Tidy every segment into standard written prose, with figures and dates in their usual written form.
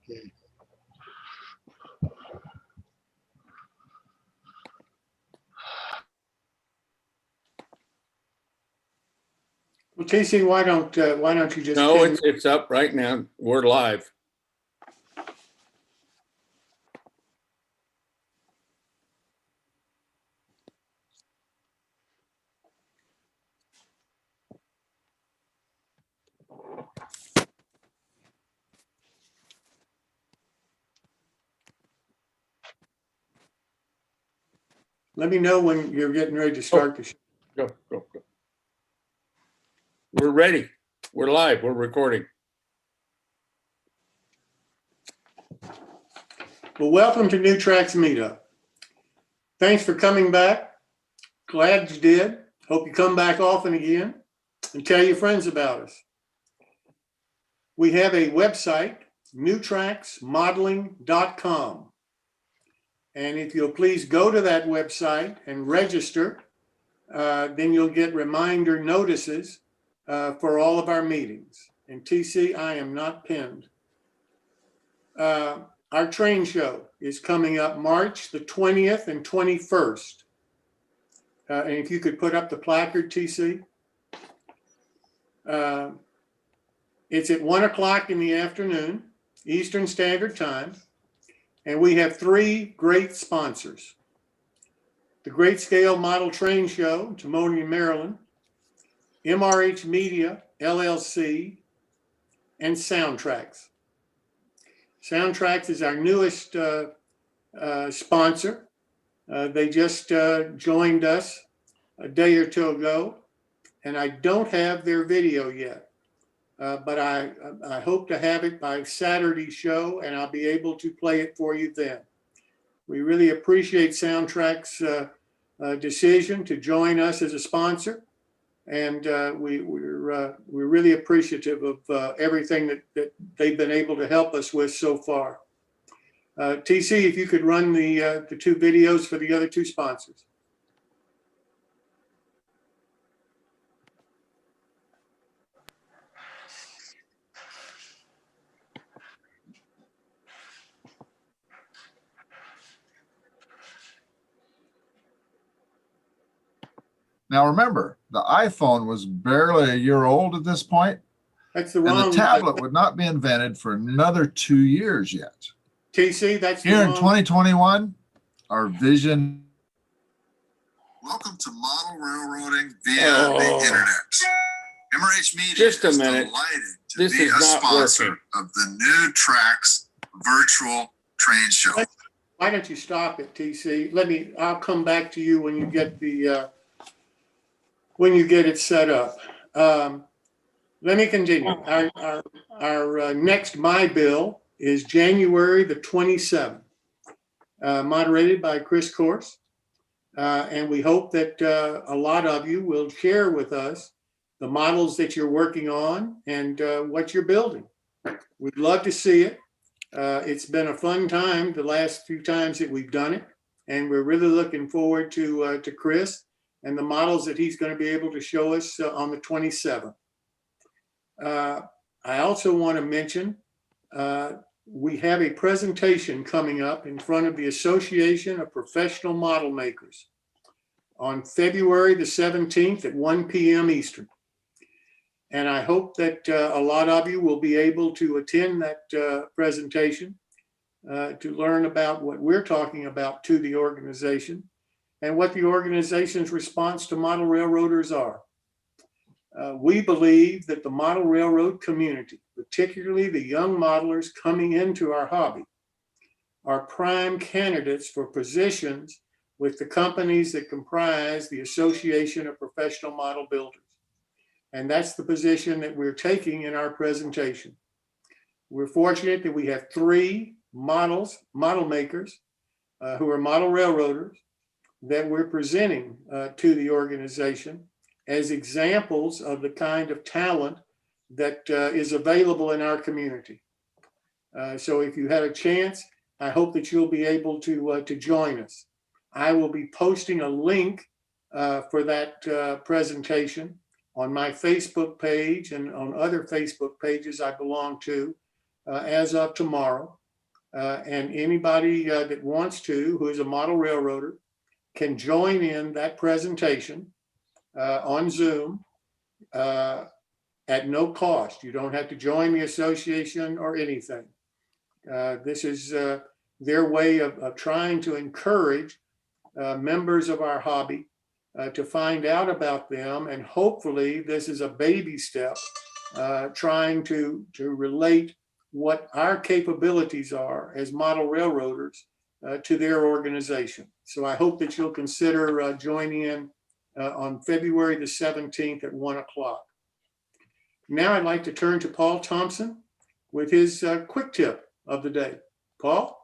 Okay. Well, TC, why don't you just No, it's up right now. We're live. let me know when you're getting ready to start the show. Go. We're ready. We're live. We're recording. Well, welcome to New Tracks Meetup. Thanks for coming back. Glad you did. Hope you come back often again and tell your friends about us. We have a website, newtracksmodeling.com. And if you'll please go to that website and register, then you'll get reminder notices for all of our meetings. And TC, I am not pinned. Our train show is coming up March the 20th and 21st. And if you could put up the placard, TC. It's at 1 o'clock in the afternoon, Eastern Standard Time. And we have 3 great sponsors. The Great Scale Model Train Show, Timonium, Maryland, MRH Media, LLC, and Soundtracks. Soundtracks is our newest sponsor. They just joined us a day or two ago, and I don't have their video yet. But I hope to have it by Saturday's show, and I'll be able to play it for you then. We really appreciate Soundtrack's decision to join us as a sponsor, and we're really appreciative of everything that they've been able to help us with so far. TC, if you could run the 2 videos for the other 2 sponsors. Now remember, the iPhone was barely a year old at this point, That's the and wrong. the tablet would not be invented for another 2 years yet. TC, that's Here the in wrong. 2021, our vision. Welcome to model railroading via the internet. MRH Media Just a is minute. delighted to This be is a not sponsor working. of the New Tracks virtual train show. Why don't you stop it, TC? I'll come back to you when you get it set up. Let me continue. Our next My Bill is January the 27th, moderated by Chris Course. And we hope that a lot of you will share with us the models that you're working on and what you're building. We'd love to see it. It's been a fun time the last few times that we've done it, and we're really looking forward to Chris and the models that he's going to be able to show us on the 27th. I also want to mention we have a presentation coming up in front of the Association of Professional Model Makers on February the 17th at 1 p.m. Eastern. And I hope that a lot of you will be able to attend that presentation to learn about what we're talking about to the organization and what the organization's response to model railroaders are. We believe that the model railroad community, particularly the young modelers coming into our hobby, are prime candidates for positions with the companies that comprise the Association of Professional Model Builders. And that's the position that we're taking in our presentation. We're fortunate that we have 3 model makers who are model railroaders that we're presenting to the organization as examples of the kind of talent that is available in our community. So if you had a chance, I hope that you'll be able to join us. I will be posting a link for that presentation on my Facebook page and on other Facebook pages I belong to as of tomorrow. And anybody that wants to, who is a model railroader, can join in that presentation on Zoom at no cost. You don't have to join the association or anything. This is their way of trying to encourage members of our hobby to find out about them. And hopefully this is a baby step trying to relate what our capabilities are as model railroaders to their organization. So I hope that you'll consider joining in on February the 17th at 1 o'clock. Now I'd like to turn to Paul Thompson with his quick tip of the day. Paul?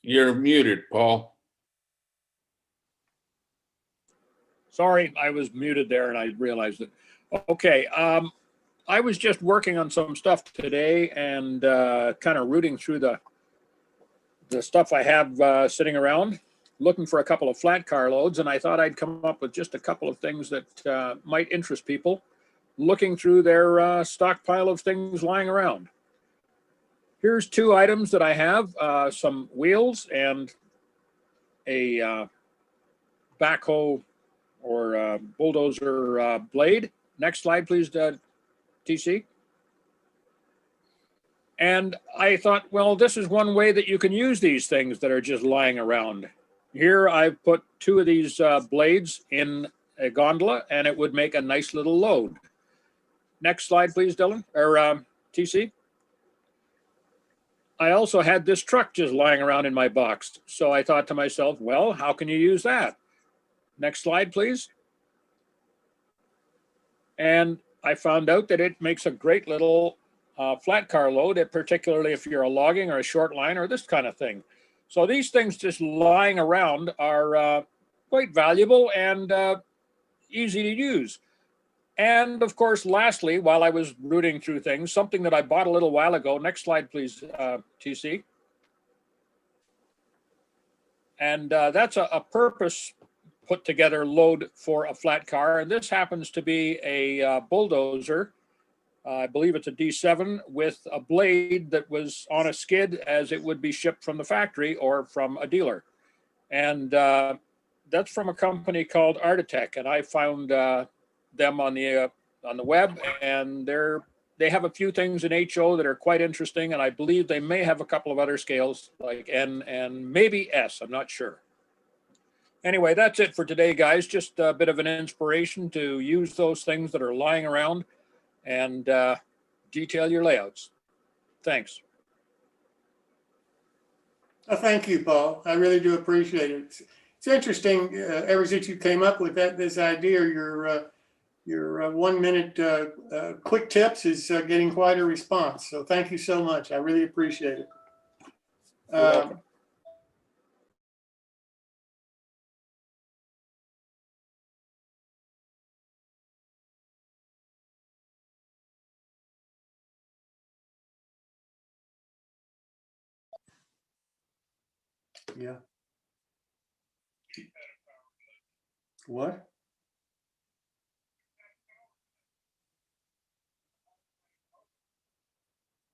You're muted, Paul. Sorry, I was muted there and I realized it. Okay, I was just working on some stuff today and kind of rooting through the stuff I have sitting around, looking for a couple of flat car loads, and I thought I'd come up with just a couple of things that might interest people looking through their stockpile of things lying around. Here's two items that I have, some wheels and a backhoe or bulldozer blade. Next slide, please, TC. And I thought, well, this is one way that you can use these things that are just lying around. Here I've put two of these blades in a gondola and it would make a nice little load. Next slide, please, Dylan, or TC. I also had this truck just lying around in my box. So I thought to myself, well, how can you use that? Next slide, please. And I found out that it makes a great little flat car load, particularly if you're a logging or a short line or this kind of thing. So these things just lying around are quite valuable and easy to use. And of course, lastly, while I was rooting through things, something that I bought a little while ago. Next slide, please, TC. And that's a purpose put together load for a flat car. And this happens to be a bulldozer. I believe it's a D7 with a blade that was on a skid as it would be shipped from the factory or from a dealer. And that's from a company called Artitech. And I found them on the web, and they have a few things in HO that are quite interesting. And I believe they may have a couple of other scales like N and maybe S, I'm not sure. Anyway, that's it for today, guys. Just a bit of an inspiration to use those things that are lying around and detail your layouts. Thanks. Oh, thank you, Paul. I really do appreciate it. It's interesting, ever since you came up with this idea, your 1 minute quick tips is getting quite a response. So thank you so much. I really appreciate it. You're welcome. Yeah. What?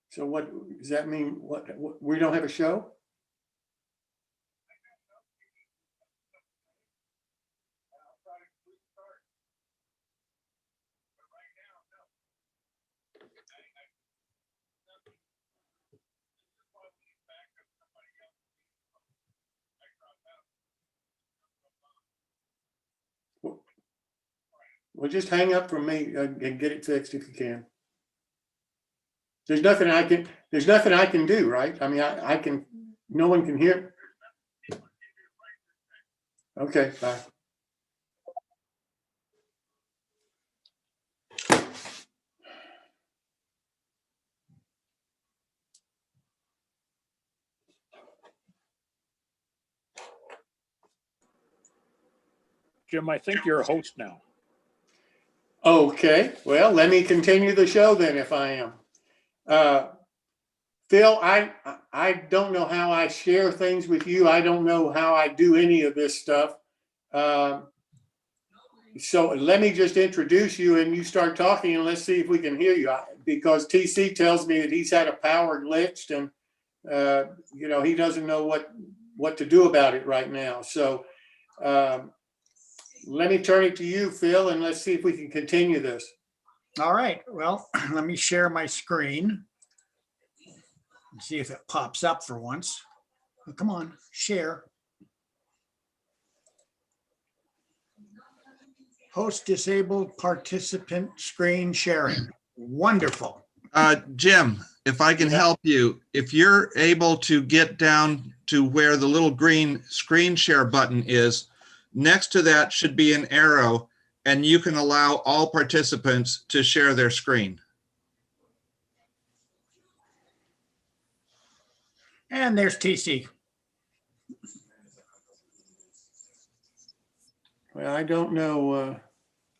So what does that mean? What we don't have a show? Well, just hang up from me and get it fixed if you can. There's nothing I can do, right? I mean, I can, no one can hear. Okay, bye. Jim, I think you're a host now. Okay, well, let me continue the show then if I am. Phil, I don't know how I share things with you. I don't know how I do any of this stuff. So let me just introduce you and you start talking and let's see if we can hear you. Because TC tells me that he's had a power glitched and, you know, he doesn't know what to do about it right now. So let me turn it to you, Phil, and let's see if we can continue this. All right, well, let me share my screen and see if it pops up for once. Oh, come on, share. Host disabled participant screen sharing. Wonderful. Jim, if I can Yeah. help you, if you're able to get down to where the little green screen share button is, next to that should be an arrow, and you can allow all participants to share their screen. And there's TC. Well, I don't know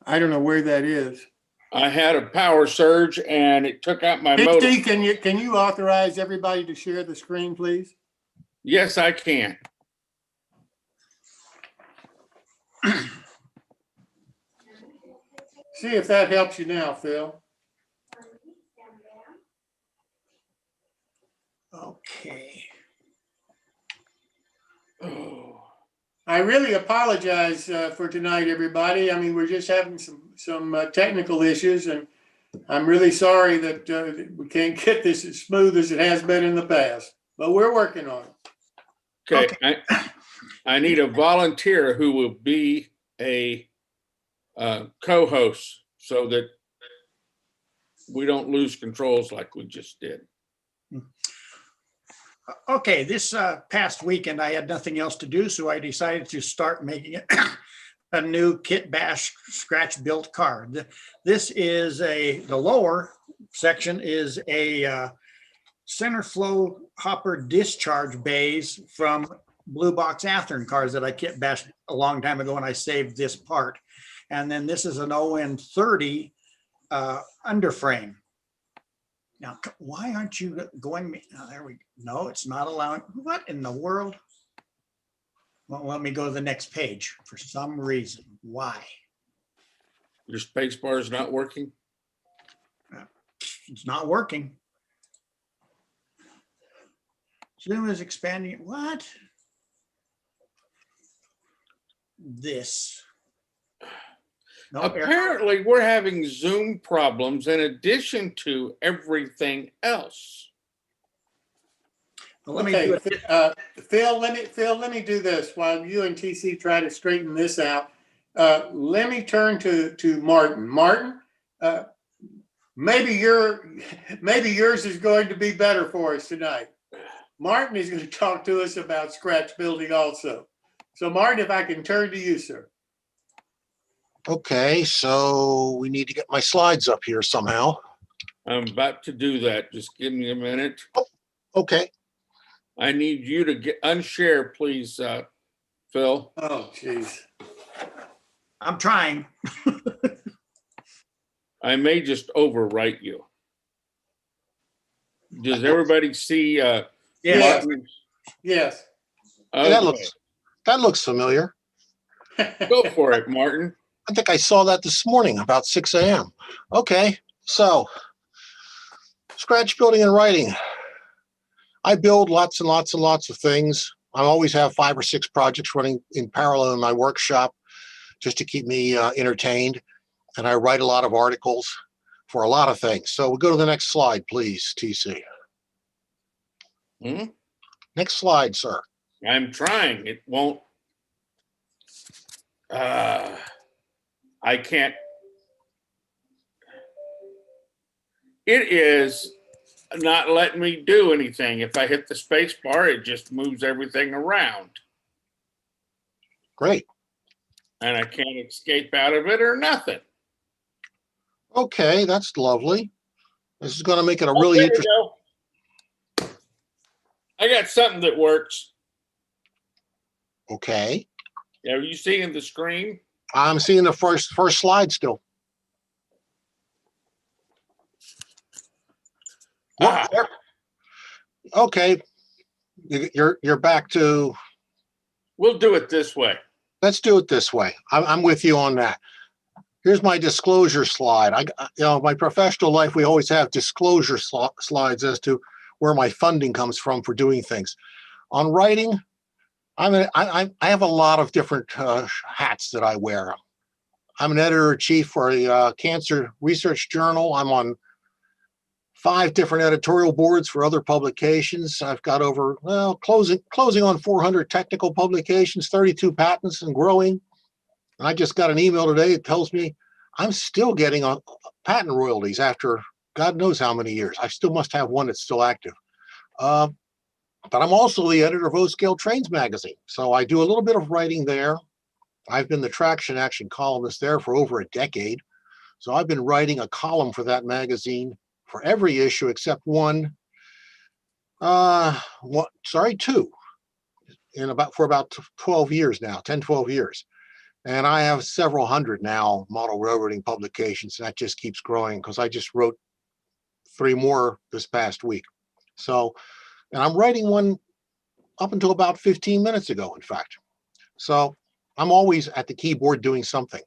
where that is. I had a power surge and it took out my motor. TC, can you authorize everybody to share the screen, please? Yes, I can. See if that helps you now, Phil. Okay. I really apologize for tonight, everybody. I mean, we're just having some technical issues, and I'm really sorry that we can't get this as smooth as it has been in the past, but we're working on it. Okay, I need a volunteer who will be a co-host so that we don't lose controls like we just did. Okay, this past weekend, I had nothing else to do, so I decided to start making it a new kit bash scratch built car. This is the lower section is a center flow hopper discharge bays from Blue Box Athearn cars that I kit bashed a long time ago, and I saved this part. And then this is an ON30 underframe. Now, why aren't you going? Oh, there we go. No, it's not allowing. What in the world? Well, let me go to the next page for some reason. Why? Your space bar is not working? It's not working. Zoom is expanding. What? This. No, Apparently, we're having Zoom problems in addition to everything else. well, let me do Okay, it. Phil, let me do this while you and TC try to straighten this out. Let me turn to Martin. Martin, maybe yours is going to be better for us tonight. Martin is going to talk to us about scratch building also. So Martin, if I can turn to you, sir. Okay, so we need to get my slides up here somehow. I'm about to do that. Just give me a minute. Okay, I need you to unshare, please, Phil. Oh, geez. I'm trying. I may just overwrite you. Does everybody see? Yeah. Martin? Yes. Hey, that looks familiar. Go for it, Martin. I think I saw that this morning about 6 a.m. Okay, so scratch building and writing. I build lots and lots and lots of things. I always have 5 or 6 projects running in parallel in my workshop just to keep me entertained. And I write a lot of articles for a lot of things. So we'll go to the next slide, please, TC. Hmm? Next slide, sir. I'm trying. It won't. I can't. It is not letting me do anything. If I hit the space bar, it just moves everything around. Great. And I can't escape out of it or nothing. Okay, that's lovely. This is going to make it a Oh, really there you interesting. go. I got something that works. Okay, Are you seeing the screen? I'm seeing the first slide still. Ah. Whoop, okay, you're back to. We'll do it this way. let's do it this way. I'm with you on that. Here's my disclosure slide. My professional life, we always have disclosure slides as to where my funding comes from for doing things. On writing, I have a lot of different hats that I wear. I'm an editor-in-chief for a cancer research journal. I'm on 5 different editorial boards for other publications. I've got over, closing on 400 technical publications, 32 patents and growing. And I just got an email today that tells me I'm still getting patent royalties after God knows how many years. I still must have one that's still active. But I'm also the editor of O-Scale Trains magazine. So I do a little bit of writing there. I've been the Traction Action columnist there for over a decade. So I've been writing a column for that magazine for every issue except one, two, for about 12 years now, 10, 12 years. And I have several hundred now model railroading publications, and that just keeps growing because I just wrote 3 more this past week. So, and I'm writing one up until about 15 minutes ago, in fact. So I'm always at the keyboard doing something.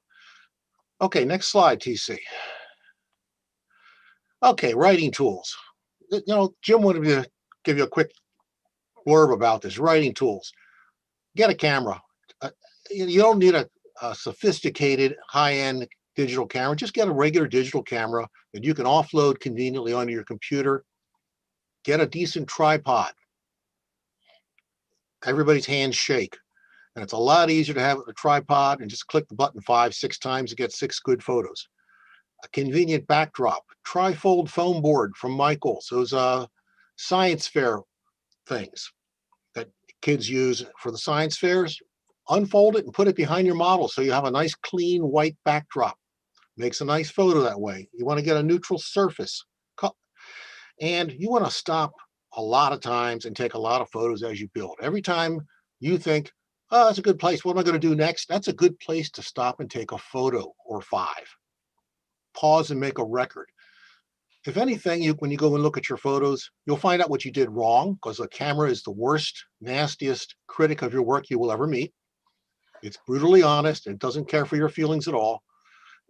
Okay, next slide, TC. Okay, writing tools. Jim wanted me to give you a quick blurb about this. Writing tools. Get a camera. You don't need a sophisticated high-end digital camera. Just get a regular digital camera that you can offload conveniently onto your computer. Get a decent tripod. Everybody's hands shake. And it's a lot easier to have a tripod and just click the button 5, 6 times to get 6 good photos. A convenient backdrop, trifold foam board from Michaels, those science fair things that kids use for the science fairs. Unfold it and put it behind your model so you have a nice clean white backdrop. Makes a nice photo that way. You want to get a neutral surface. And you want to stop a lot of times and take a lot of photos as you build. Every time you think, oh, that's a good place, what am I going to do next? That's a good place to stop and take a photo or 5. Pause and make a record. If anything, when you go and look at your photos, you'll find out what you did wrong, because the camera is the worst, nastiest critic of your work you will ever meet. It's brutally honest. It doesn't care for your feelings at all.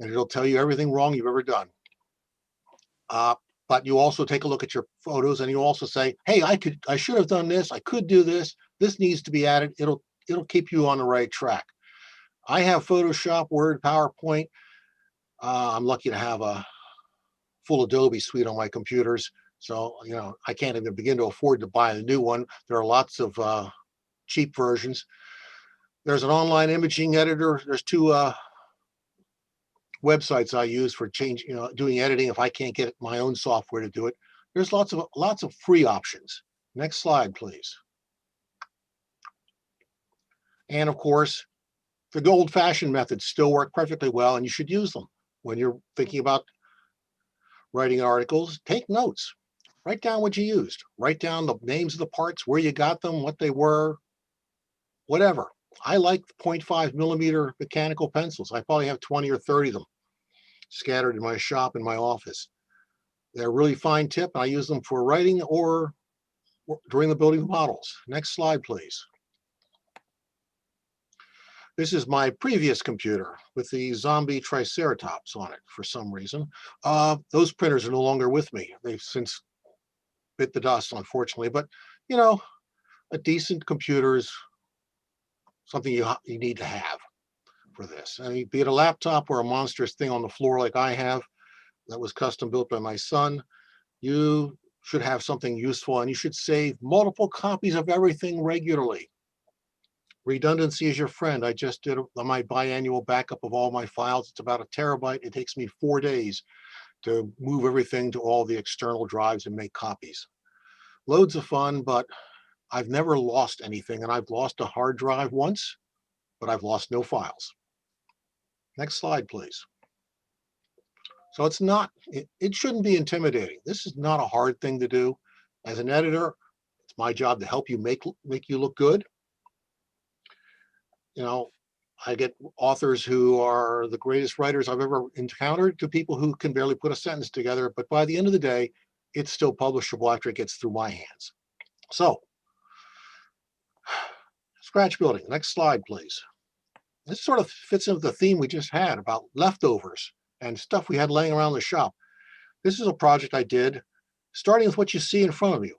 And it'll tell you everything wrong you've ever done. But you also take a look at your photos and you also say, hey, I should have done this. I could do this. This needs to be added. It'll keep you on the right track. I have Photoshop, Word, PowerPoint. I'm lucky to have a full Adobe suite on my computers. So, I can't even begin to afford to buy a new one. There are lots of cheap versions. There's an online imaging editor. There's 2 websites I use for doing editing if I can't get my own software to do it. There's lots of free options. Next slide, please. And of course, the old-fashioned methods still work perfectly well, and you should use them. When you're thinking about writing articles, take notes. Write down what you used. Write down the names of the parts, where you got them, what they were, whatever. I like 0.5 millimeter mechanical pencils. I probably have 20 or 30 of them scattered in my shop in my office. They're a really fine tip, and I use them for writing or during the building of models. Next slide, please. This is my previous computer with the zombie triceratops on it for some reason. Those printers are no longer with me. They've since bit the dust, unfortunately, but a decent computer is something you need to have for this. I mean, be it a laptop or a monstrous thing on the floor like I have that was custom built by my son, you should have something useful, and you should save multiple copies of everything regularly. Redundancy is your friend. I just did my biannual backup of all my files. It's about 1 terabyte. It takes me 4 days to move everything to all the external drives and make copies. Loads of fun, but I've never lost anything, and I've lost a hard drive once, but I've lost no files. Next slide, please. So it shouldn't be intimidating. This is not a hard thing to do. As an editor, it's my job to help you make you look good. I get authors who are the greatest writers I've ever encountered to people who can barely put a sentence together, but by the end of the day, it's still publishable after it gets through my hands. So, scratch building. Next slide, please. This sort of fits into the theme we just had about leftovers and stuff we had laying around the shop. This is a project I did, starting with what you see in front of you.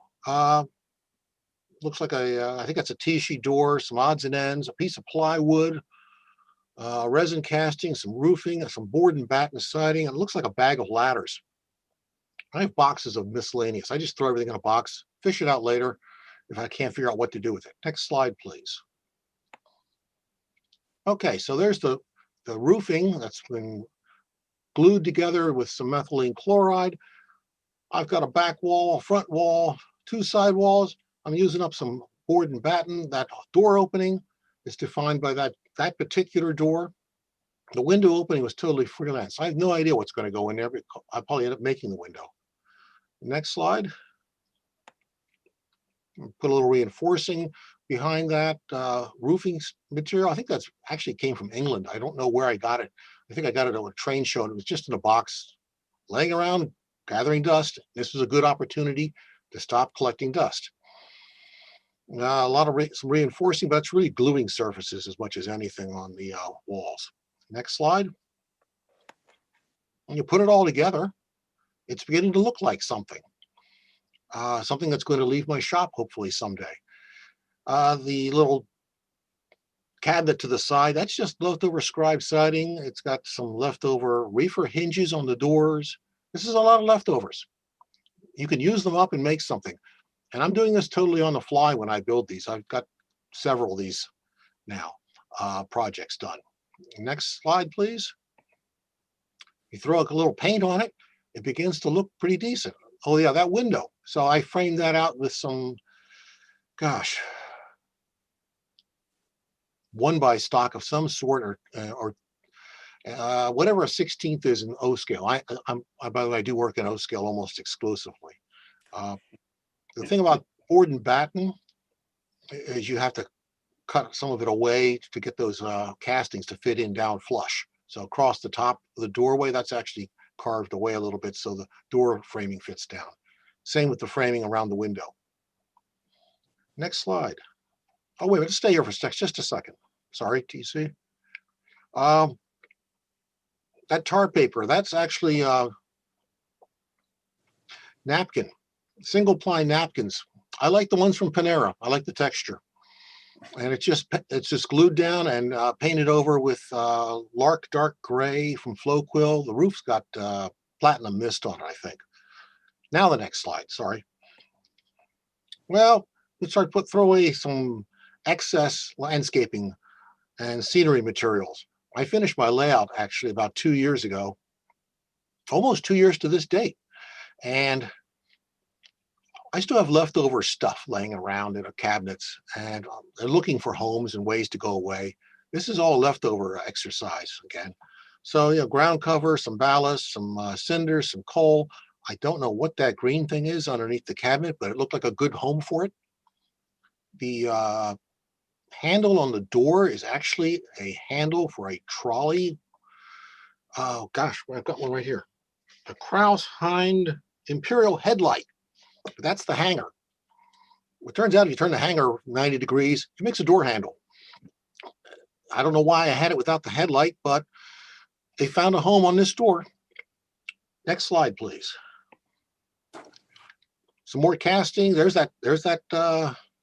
Looks like I think that's a T-sheet door, some odds and ends, a piece of plywood, resin casting, some roofing, some board and batten siding, and it looks like a bag of ladders. I have boxes of miscellaneous. I just throw everything in a box, fish it out later if I can't figure out what to do with it. Next slide, please. Okay, so there's the roofing that's been glued together with some methylene chloride. I've got a back wall, a front wall, 2 side walls. I'm using up some board and batten. That door opening is defined by that particular door. The window opening was totally freelance. I have no idea what's going to go in there, but I'll probably end up making the window. Next slide. Put a little reinforcing behind that roofing material. I think that's actually came from England. I don't know where I got it. I think I got it at a train show, and it was just in a box laying around, gathering dust. This was a good opportunity to stop collecting dust. A lot of some reinforcing, but it's really gluing surfaces as much as anything on the walls. Next slide. When you put it all together, it's beginning to look like something. Something that's going to leave my shop hopefully someday. The little cabinet to the side, that's just leftover scribe siding. It's got some leftover reefer hinges on the doors. This is a lot of leftovers. You can use them up and make something. And I'm doing this totally on the fly when I build these. I've got several of these now, projects done. Next slide, please. You throw a little paint on it, it begins to look pretty decent. Oh yeah, that window. So I framed that out with some, gosh, 1x stock of some sort, or whatever a 16th is in O scale. By the way, I do work in O scale almost exclusively. The thing about board and batten is you have to cut some of it away to get those castings to fit in down flush. So across the top of the doorway, that's actually carved away a little bit so the door framing fits down. Same with the framing around the window. Next slide. Oh, wait a minute, stay here for just a second. Sorry, TC. That tar paper, that's actually napkin, single ply napkins. I like the ones from Panera. I like the texture. And it's just glued down and painted over with Lark Dark Gray from Flowquill. The roof's got platinum mist on it, I think. Now the next slide, sorry. Well, let's throw away some excess landscaping and scenery materials. I finished my layout actually about 2 years ago, almost 2 years to this date. And I still have leftover stuff laying around in the cabinets, and they're looking for homes and ways to go away. This is all leftover exercise again. So, you know, ground cover, some ballast, some cinders, some coal. I don't know what that green thing is underneath the cabinet, but it looked like a good home for it. The handle on the door is actually a handle for a trolley. Oh gosh, I've got one right here. The Kraus Hind Imperial headlight. That's the hanger. It turns out if you turn the hanger 90 degrees, it makes a door handle. I don't know why I had it without the headlight, but they found a home on this door. Next slide, please. Some more casting. There's that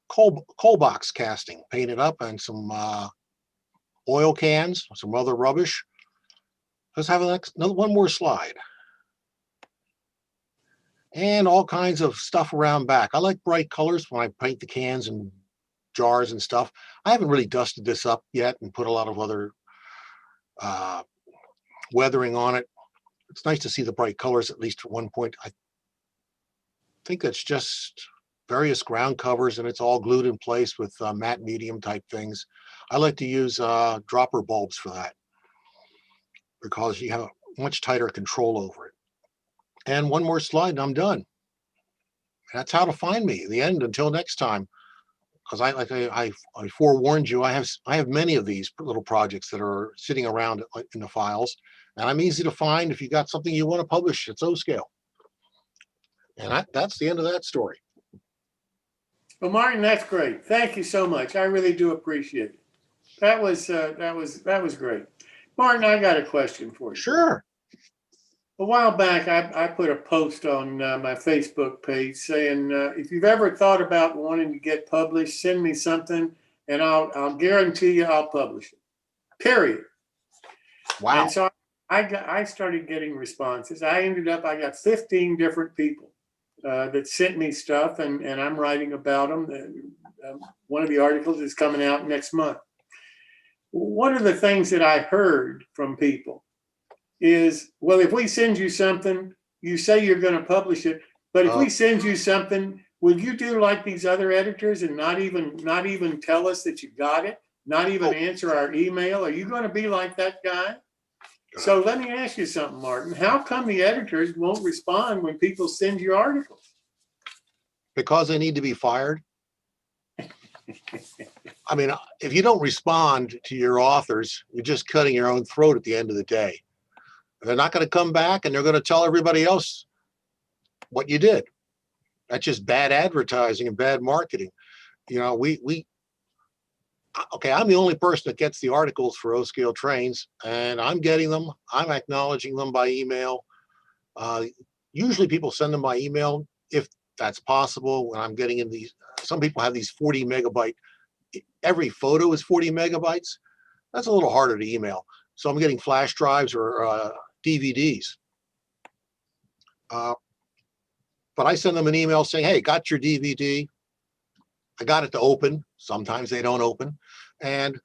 coal box casting painted up, and some oil cans, some other rubbish. Let's have one more slide. And all kinds of stuff around back. I like bright colors when I paint the cans and jars and stuff. I haven't really dusted this up yet and put a lot of other weathering on it. It's nice to see the bright colors at least at one point. I think that's just various ground covers, and it's all glued in place with matte medium type things. I like to use dropper bulbs for that because you have much tighter control over it. And one more slide and I'm done. That's how to find me at the end until next time. Because I forewarned you, I have many of these little projects that are sitting around in the files, and I'm easy to find if you got something you want to publish. It's O scale. And that's the end of that story. Well, Martin, that's great. Thank you so much. I really do appreciate it. That was great. Martin, I got a question for you. Sure. A while back, I put a post on my Facebook page saying, if you've ever thought about wanting to get published, send me something and I'll guarantee you I'll publish it. Period. Wow. And so I started getting responses. I got 15 different people that sent me stuff, and I'm writing about them. One of the articles is coming out next month. One of the things that I heard from people is, well, if we send you something, you say you're going to publish it, but if we send you something, will you do like these other editors and not even tell us that you got it? Not even answer our email? Are you going to be like that guy? So let me ask you something, Martin. How come the editors won't respond when people send you articles? Because they need to be fired. I mean, if you don't respond to your authors, you're just cutting your own throat at the end of the day. They're not going to come back and they're going to tell everybody else what you did. That's just bad advertising and bad marketing. You know, okay, I'm the only person that gets the articles for O-scale trains, and I'm getting them. I'm acknowledging them by email. Usually people send them by email if that's possible. When I'm getting in these, some people have these 40 megabyte, every photo is 40 megabytes. That's a little harder to email. So I'm getting flash drives or DVDs. But I send them an email saying, hey, got your DVD. I got it to open. Sometimes they don't open. And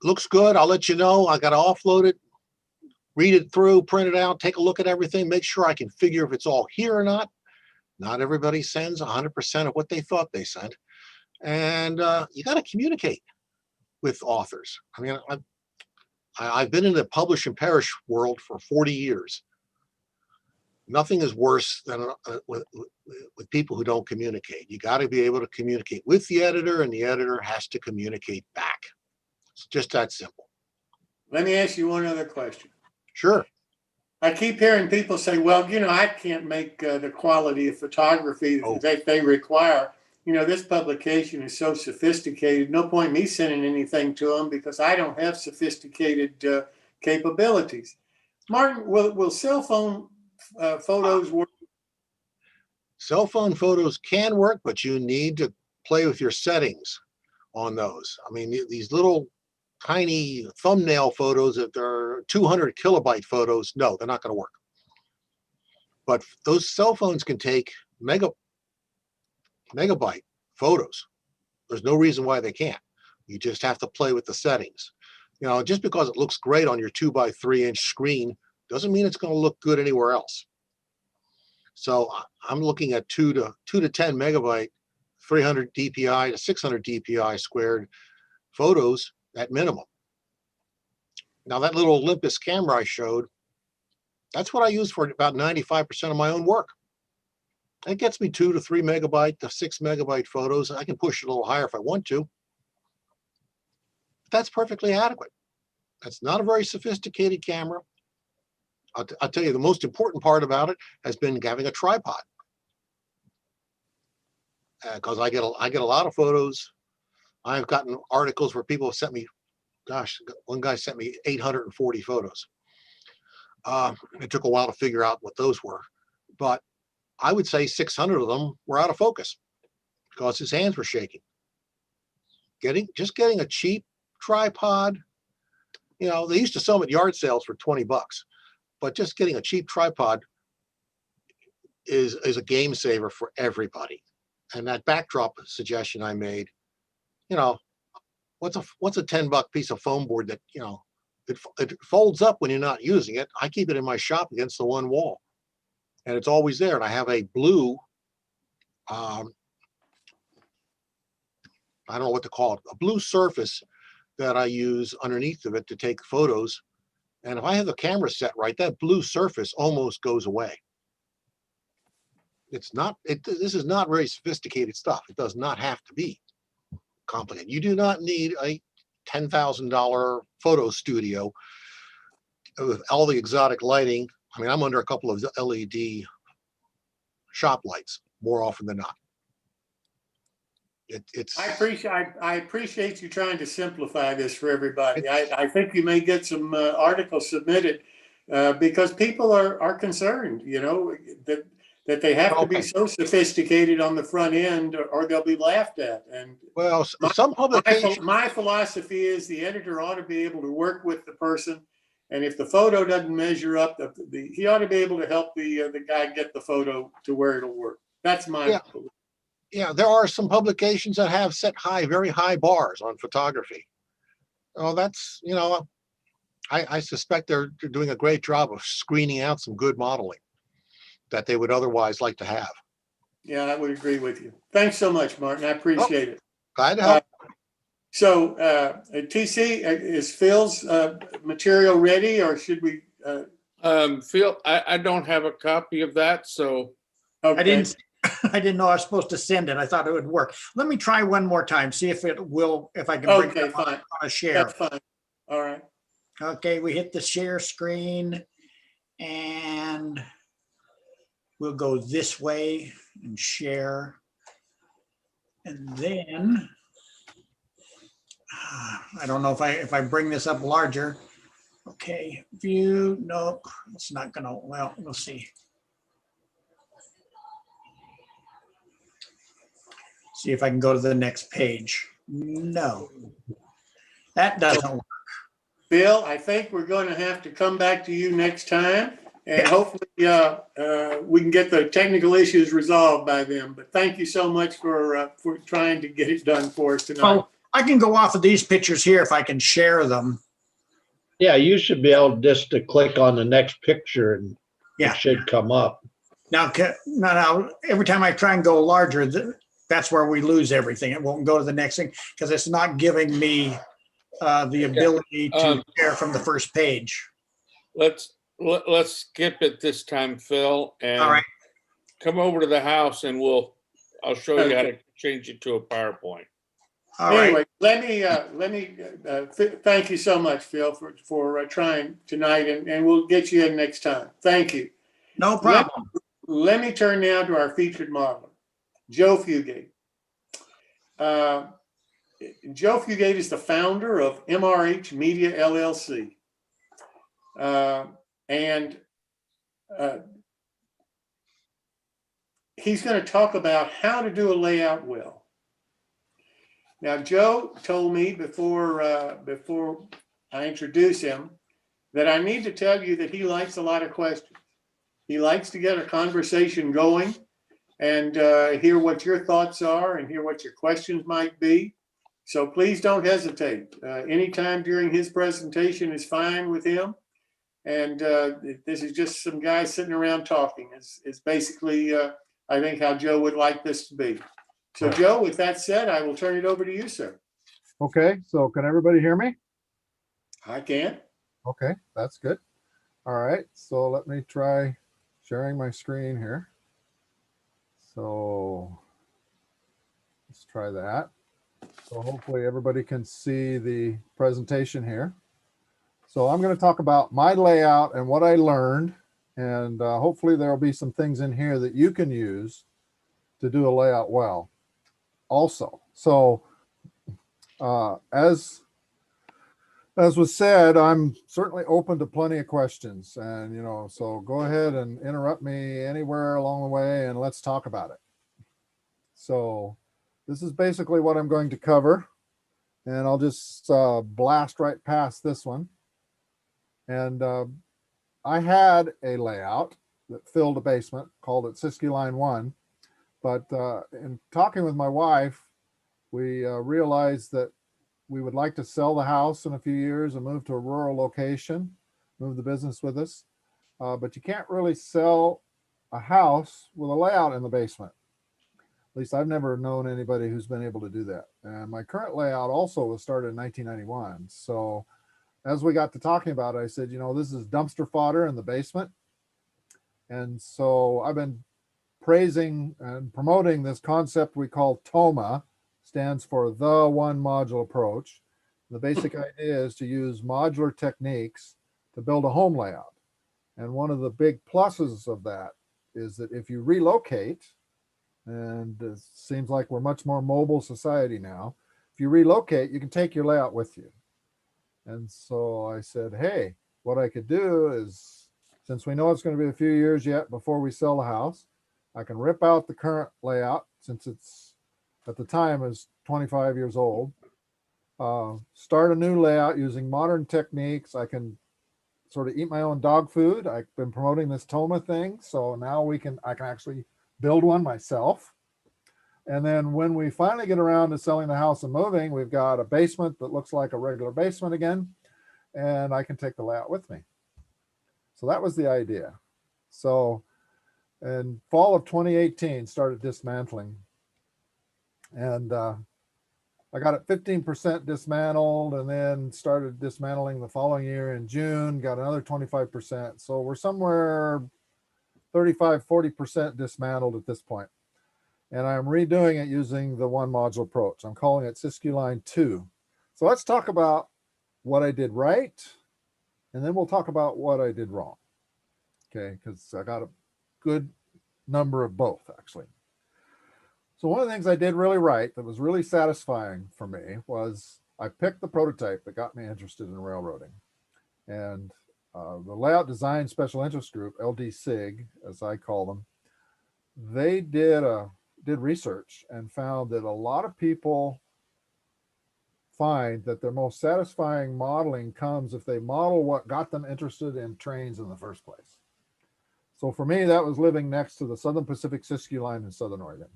looks good. I'll let you know. I got to offload it, read it through, print it out, take a look at everything, make sure I can figure if it's all here or not. Not everybody sends 100% of what they thought they sent. And you got to communicate with authors. I mean, I've been in the publish and perish world for 40 years. Nothing is worse than with people who don't communicate. You got to be able to communicate with the editor, and the editor has to communicate back. It's just that simple. Let me ask you one other question. Sure. I keep hearing people say, well, you know, I can't make the quality of photography that they require. You know, this publication is so sophisticated. No point me sending anything to them because I don't have sophisticated capabilities. Martin, will cell phone photos work? Cell phone photos can work, but you need to play with your settings on those. I mean, these little tiny thumbnail photos that are 200 kilobyte photos, no, they're not going to work. But those cell phones can take megabyte photos. There's no reason why they can't. You just have to play with the settings. You know, just because it looks great on your 2x3 inch screen doesn't mean it's going to look good anywhere else. So I'm looking at 2 to 10 megabyte, 300 DPI to 600 DPI squared photos at minimum. Now that little Olympus camera I showed, that's what I use for about 95% of my own work. It gets me 2 to 3 megabyte to 6 megabyte photos. I can push it a little higher if I want to. But that's perfectly adequate. That's not a very sophisticated camera. I'll tell you, the most important part about it has been having a tripod. Because I get a lot of photos. I've gotten articles where people have sent me, gosh, one guy sent me 840 photos. It took a while to figure out what those were, but I would say 600 of them were out of focus because his hands were shaking. Just getting a cheap tripod, you know, they used to sell them at yard sales for 20 bucks, but just getting a cheap tripod is a game saver for everybody. And that backdrop suggestion I made, you know, what's a $10 piece of foam board that, you know, it folds up when you're not using it. I keep it in my shop against the one wall, and it's always there. And I have a blue, I don't know what to call it, a blue surface that I use underneath of it to take photos. And if I have the camera set right, that blue surface almost goes away. This is not very sophisticated stuff. It does not have to be complicated. You do not need a $10,000 photo studio with all the exotic lighting. I mean, I'm under a couple of LED shop lights more often than not. It's I appreciate you trying to simplify this for everybody. I think you may get some articles submitted because people are concerned, you know, that they have to be Okay. so sophisticated on the front end or they'll be laughed at. And well, some publications. my philosophy is the editor ought to be able to work with the person. And if the photo doesn't measure up, he ought to be able to help the guy get the photo to where it'll work. That's my Yeah. Yeah, there are some publications that have set very high bars on photography. Oh, that's, you know, I suspect they're doing a great job of screening out some good modeling that they would otherwise like to have. Yeah, I would agree with you. Thanks so much, Martin. I appreciate it. Glad to help. So TC, is Phil's material ready or should we? Phil, I don't have a copy of that, so Okay. I didn't know I was supposed to send it. I thought it would work. Let me try one more time, see if it will, if I can bring Okay, it up on fine. a share. That's fine. All right. Okay, we hit the share screen and we'll go this way and share. And then I don't know if I bring this up larger. Okay, view, nope, it's not gonna, well, we'll see. See if I can go to the next page. No, that doesn't work. Bill, I think we're going to have to come back to you next time and Yeah. hopefully we can get the technical issues resolved by then. But thank you so much for trying to get it done for us tonight. Oh, I can go off of these pictures here if I can share them. Yeah, you should be able just to click on the next picture and Yeah. it should come up. Now, now, every time I try and go larger, that's where we lose everything. It won't go to the next thing because it's not giving me the ability to share from the first page. let's skip it this time, Phil, and All right. come over to the house and I'll show you how to change it to a PowerPoint. All right. Anyway, let me thank you so much, Phil, for trying tonight, and we'll get you in next time. Thank you. No problem. Let me turn now to our featured modeler, Joe Fugate. Joe Fugate is the founder of MRH Media LLC. And he's going to talk about how to do a layout well. Now, Joe told me before I introduce him that I need to tell you that he likes a lot of questions. He likes to get a conversation going and hear what your thoughts are and hear what your questions might be. So please don't hesitate. Anytime during his presentation is fine with him. And this is just some guys sitting around talking. It's basically, I think, how Joe would like this to be. So Joe, with that said, I will turn it over to you, sir. Okay, so can everybody hear me? I can. Okay, that's good. All right, so let me try sharing my screen here. So let's try that. So hopefully everybody can see the presentation here. So I'm going to talk about my layout and what I learned, and hopefully there'll be some things in here that you can use to do a layout well also. So as was said, I'm certainly open to plenty of questions, and so go ahead and interrupt me anywhere along the way and let's talk about it. So this is basically what I'm going to cover, and I'll just blast right past this one. And I had a layout that filled a basement, called it Siskey Line 1. But in talking with my wife, we realized that we would like to sell the house in a few years and move to a rural location, move the business with us. But you can't really sell a house with a layout in the basement. At least I've never known anybody who's been able to do that. And my current layout also was started in 1991. So as we got to talking about it, I said, this is dumpster fodder in the basement. And so I've been praising and promoting this concept we call TOMA, stands for the one module approach. The basic idea is to use modular techniques to build a home layout. And one of the big pluses of that is that if you relocate, And it seems like we're much more mobile society now. If you relocate, you can take your layout with you. And so I said, hey, what I could do is, since we know it's going to be a few years yet before we sell the house, I can rip out the current layout, since it's at the time is 25 years old, start a new layout using modern techniques. I can sort of eat my own dog food. I've been promoting this Toma thing. So now I can actually build one myself. And then when we finally get around to selling the house and moving, we've got a basement that looks like a regular basement again, and I can take the layout with me. So that was the idea. So in fall of 2018, started dismantling. And I got it 15% dismantled, and then started dismantling the following year in June, got another 25%. So we're somewhere 35, 40% dismantled at this point. And I'm redoing it using the one module approach. I'm calling it Line 2. So let's talk about what I did right, and then we'll talk about what I did wrong. Okay, because I got a good number of both, actually. So one of the things I did really right that was really satisfying for me was I picked the prototype that got me interested in railroading. And the Layout Design Special Interest Group, LDSIG, as I call them, they did research and found that a lot of people find that their most satisfying modeling comes if they model what got them interested in trains in the first place. So for me, that was living next to the Southern Pacific Siskiyou line in Southern Oregon.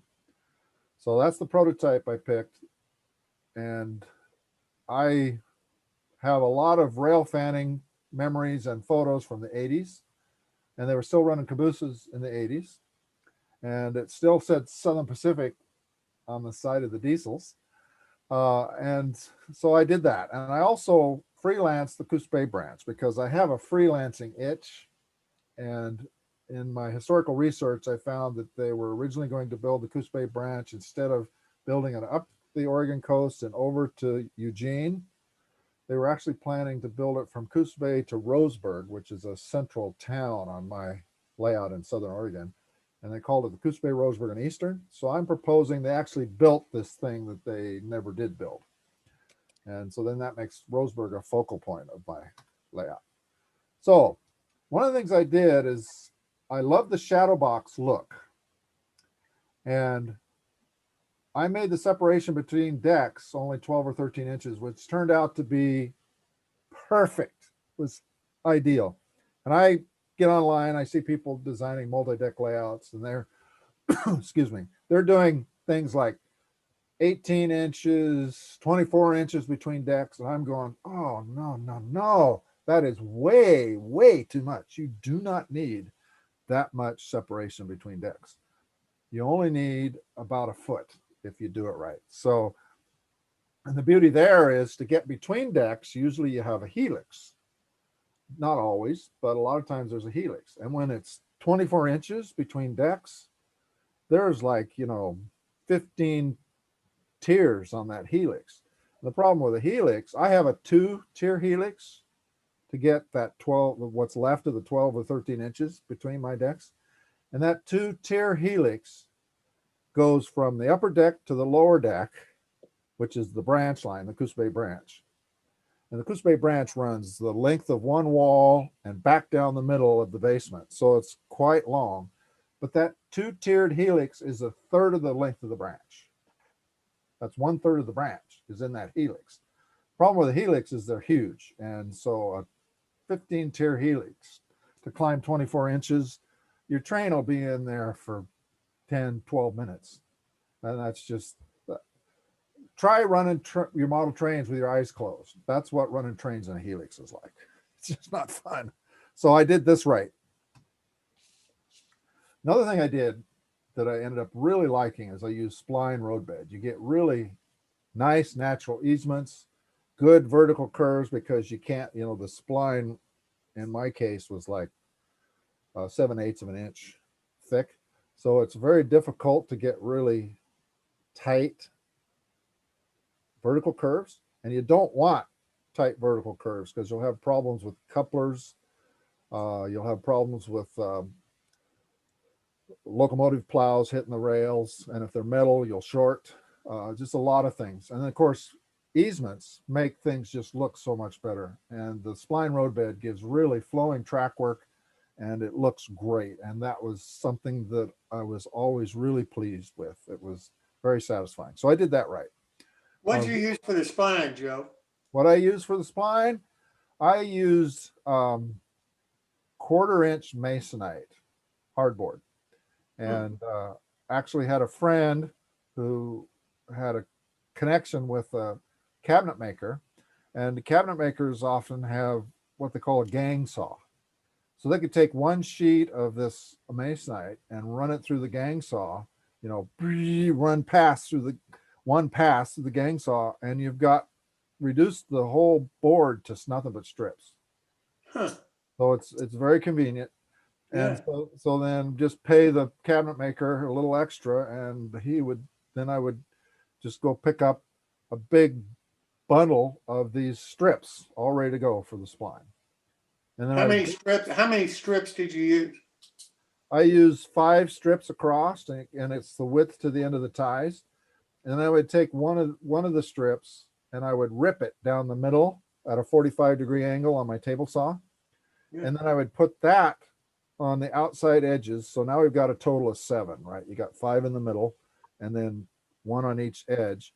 So that's the prototype I picked. And I have a lot of rail fanning memories and photos from the 80s. And they were still running cabooses in the 80s. And it still said Southern Pacific on the side of the diesels. And so I did that. And I also freelanced the Coos Bay branch because I have a freelancing itch. And in my historical research, I found that they were originally going to build the Coos Bay branch instead of building it up the Oregon coast and over to Eugene. They were actually planning to build it from Coos Bay to Roseburg, which is a central town on my layout in Southern Oregon. And they called it the Coos Bay, Roseburg, and Eastern. So I'm proposing they actually built this thing that they never did build. And so then that makes Roseburg a focal point of my layout. So one of the things I did is I love the shadowbox look. And I made the separation between decks only 12 or 13 inches, which turned out to be perfect. It was ideal. And I get online, I see people designing multi-deck layouts, and they're, excuse me, they're doing things like 18 inches, 24 inches between decks. And I'm going, oh, no, no, no. That is way, way too much. You do not need that much separation between decks. You only need about a foot if you do it right. So, and the beauty there is to get between decks, usually you have a helix. Not always, but a lot of times there's a helix. And when it's 24 inches between decks, there's like, 15 tiers on that helix. And the problem with a helix, I have a 2-tier helix to get that 12, what's left of the 12 or 13 inches between my decks. And that 2-tier helix goes from the upper deck to the lower deck, which is the branch line, the Coos Bay branch. And the Coos Bay branch runs the length of one wall and back down the middle of the basement. So it's quite long. But that 2-tiered helix is a third of the length of the branch. That's 1/3 of the branch is in that helix. Problem with the helix is they're huge. And so a 15-tier helix to climb 24 inches, your train will be in there for 10, 12 minutes. And that's just, try running your model trains with your eyes closed. That's what running trains in a helix is like. It's just not fun. So I did this right. Another thing I did that I ended up really liking is I used spline roadbed. You get really nice natural easements, good vertical curves, because you can't, the spline in my case was like 7/8 of an inch thick. So it's very difficult to get really tight vertical curves, and you don't want tight vertical curves because you'll have problems with couplers. You'll have problems with locomotive plows hitting the rails, and if they're metal, you'll short. Just a lot of things. And then of course, easements make things just look so much better. And the spline roadbed gives really flowing track work, and it looks great. And that was something that I was always really pleased with. It was very satisfying. So I did that right. What'd you use for the spine, Joe? What I used for the spline, I used 1/4-inch masonite hardboard, and actually had a friend who had a connection with a cabinet maker, and the cabinet makers often have what they call a gang saw. So they could take one sheet of this masonite and run it through the gang saw, you know, run pass through the gang saw, and you've got reduced the whole board to nothing but strips. Huh. So it's very convenient. And Yeah. so then just pay the cabinet maker a little extra, and I would just go pick up a big bundle of these strips all ready to go for the spline. And then How many strips did you use? I use 5 strips across, and it's the width to the end of the ties. And then I would take one of the strips and I would rip it down the middle at a 45-degree angle on my table saw. Yeah. And then I would put that on the outside edges. So now we've got a total of 7, right? You got 5 in the middle and then 1 on each edge.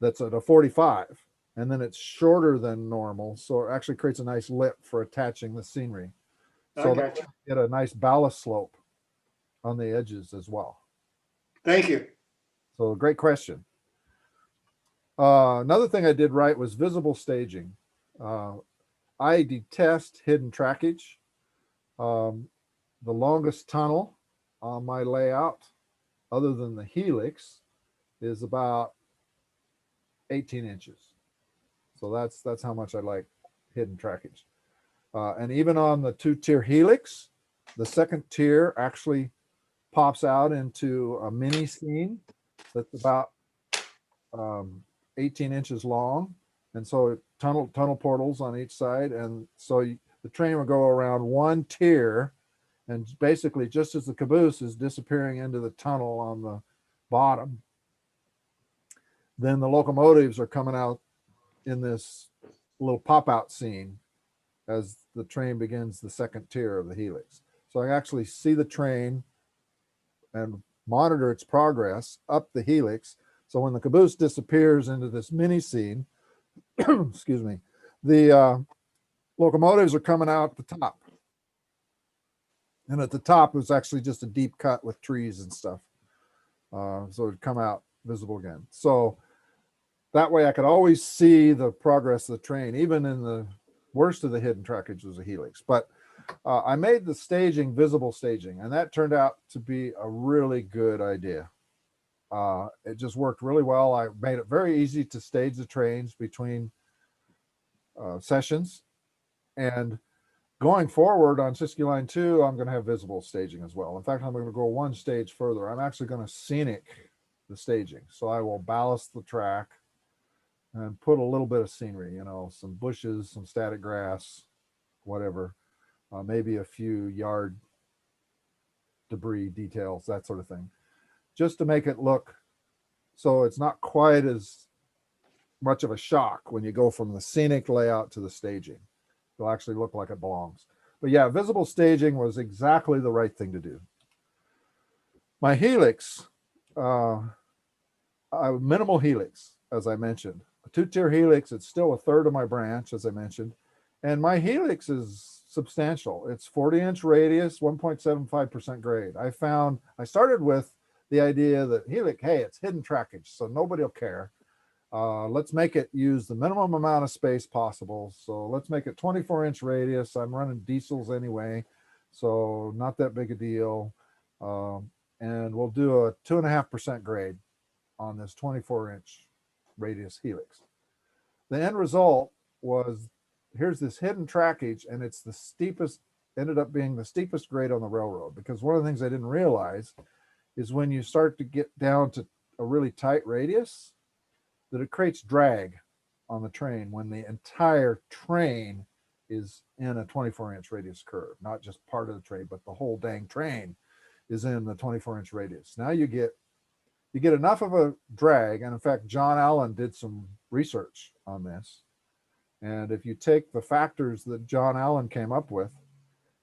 That's at a 45. And then it's shorter than normal. So it actually creates a nice lip for attaching the scenery. So that gotcha. you get a nice ballast slope on the edges as well. Thank you. So great question. Another thing I did right was visible staging. I detest hidden trackage. The longest tunnel on my layout, other than the helix, is about 18 inches. So that's how much I like hidden trackage. And even on the 2-tier helix, the second tier actually pops out into a mini scene that's about 18 inches long. And so tunnel portals on each side. And so the train will go around one tier, and basically just as the caboose is disappearing into the tunnel on the bottom, then the locomotives are coming out in this little pop-out scene as the train begins the second tier of the helix. So I actually see the train and monitor its progress up the helix. So when the caboose disappears into this mini scene, excuse me, the locomotives are coming out at the top. And at the top was actually just a deep cut with trees and stuff. So it'd come out visible again. So that way I could always see the progress of the train, even in the worst of the hidden trackage was a helix. But I made the staging visible staging, and that turned out to be a really good idea. It just worked really well. I made it very easy to stage the trains between sessions. And going forward on Siskiyou Line 2, I'm going to have visible staging as well. In fact, I'm going to go one stage further. I'm actually going to scenic the staging. So I will ballast the track and put a little bit of scenery, you know, some bushes, some static grass, whatever, maybe a few yard debris details, that sort of thing, just to make it look so it's not quite as much of a shock when you go from the scenic layout to the staging. It'll actually look like it belongs. But yeah, visible staging was exactly the right thing to do. My helix, minimal helix, as I mentioned. A 2-tier helix, it's still a third of my branch, as I mentioned. And my helix is substantial. It's 40-inch radius, 1.75% grade. I started with the idea that helix, hey, it's hidden trackage, so nobody will care. Let's make it use the minimum amount of space possible. So let's make it 24-inch radius. I'm running diesels anyway, so not that big a deal. And we'll do a 2.5% grade on this 24-inch radius helix. The end result was, here's this hidden trackage, and it's the steepest, ended up being the steepest grade on the railroad, because one of the things I didn't realize is when you start to get down to a really tight radius, that it creates drag on the train when the entire train is in a 24-inch radius curve, not just part of the train, but the whole dang train is in the 24-inch radius. Now you get enough of a drag. And in fact, John Allen did some research on this. And if you take the factors that John Allen came up with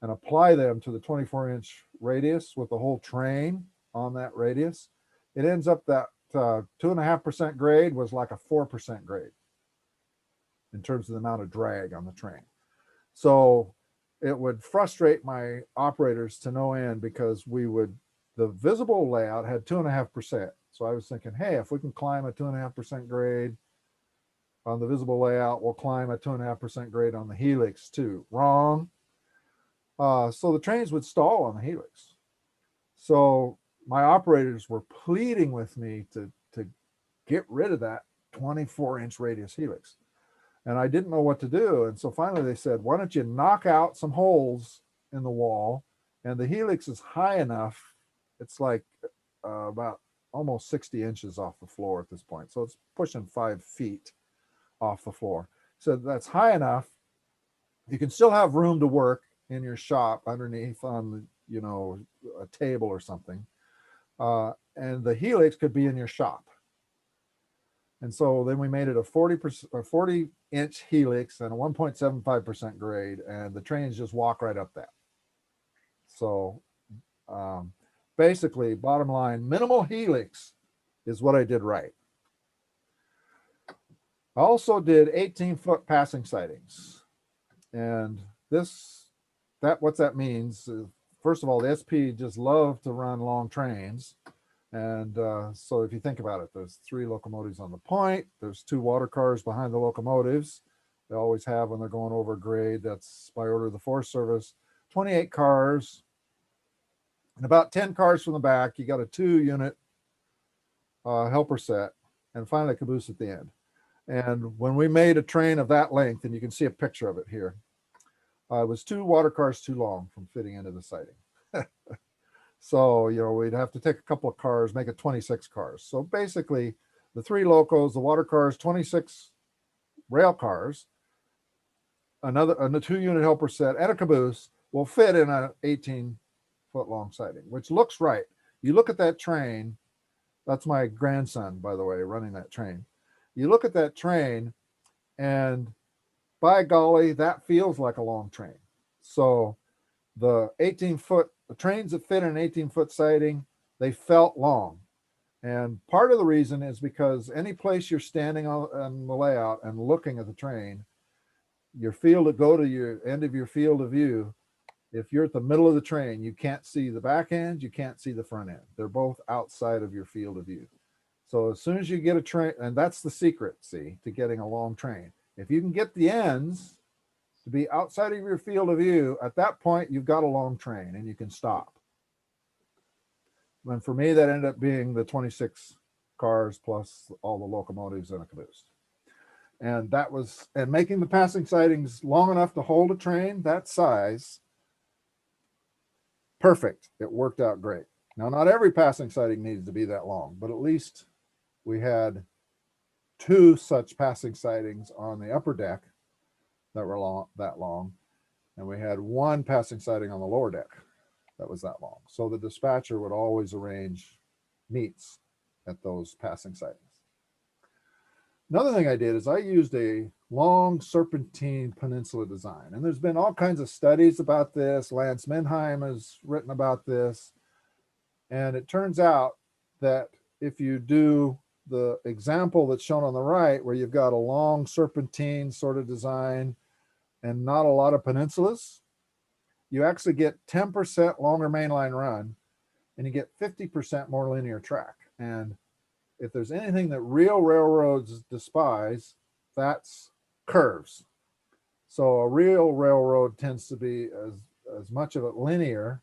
and apply them to the 24-inch radius with the whole train on that radius, it ends up that 2.5% grade was like a 4% grade in terms of the amount of drag on the train. So it would frustrate my operators to no end because the visible layout had 2.5%. So I was thinking, hey, if we can climb a 2.5% grade on the visible layout, we'll climb a 2.5% grade on the helix too. Wrong. So the trains would stall on the helix. So my operators were pleading with me to get rid of that 24-inch radius helix. And I didn't know what to do. And so finally they said, why don't you knock out some holes in the wall? And the helix is high enough. It's like about almost 60 inches off the floor at this point. So it's pushing 5 feet off the floor. So that's high enough. You can still have room to work in your shop underneath on a table or something. And the helix could be in your shop. And so then we made it a 40-inch helix and a 1.75% grade, and the trains just walk right up that. So basically, bottom line, minimal helix is what I did right. I also did 18-foot passing sidings. And what that means, first of all, the SP just love to run long trains. And so if you think about it, there's 3 locomotives on the point. There's 2 water cars behind the locomotives. They always have when they're going over grade. That's by order of the Forest Service. 28 cars and about 10 cars from the back. You got a 2-unit helper set and finally a caboose at the end. And when we made a train of that length, and you can see a picture of it here, it was 2 water cars too long from fitting into the siding. So, we'd have to take a couple of cars, make it 26 cars. So basically, the 3 locos, the water cars, 26 rail cars, a 2-unit helper set, and a caboose will fit in an 18-foot long siding, which looks right. You look at that train, that's my grandson, by the way, running that train. You look at that train, and by golly, that feels like a long train. So the 18-foot the trains that fit in an 18-foot siding, they felt long. And part of the reason is because any place you're standing on the layout and looking at the train, your field to go to your end of your field of view, if you're at the middle of the train, you can't see the back end, you can't see the front end. They're both outside of your field of view. So as soon as you get a train, and that's the secret, see, to getting a long train. If you can get the ends to be outside of your field of view, at that point, you've got a long train and you can stop. And for me, that ended up being the 26 cars plus all the locomotives and a caboose. And making the passing sidings long enough to hold a train that size, perfect. It worked out great. Now, not every passing siding needs to be that long, but at least we had 2 such passing sidings on the upper deck that were that long, and we had 1 passing siding on the lower deck that was that long. So the dispatcher would always arrange meets at those passing sidings. Another thing I did is I used a long serpentine peninsula design, and there's been all kinds of studies about this. Lance Menheim has written about this, and it turns out that if you do the example that's shown on the right, where you've got a long serpentine sort of design and not a lot of peninsulas, you actually get 10% longer mainline run, and you get 50% more linear track. And if there's anything that real railroads despise, that's curves. So a real railroad tends to be as much of it linear,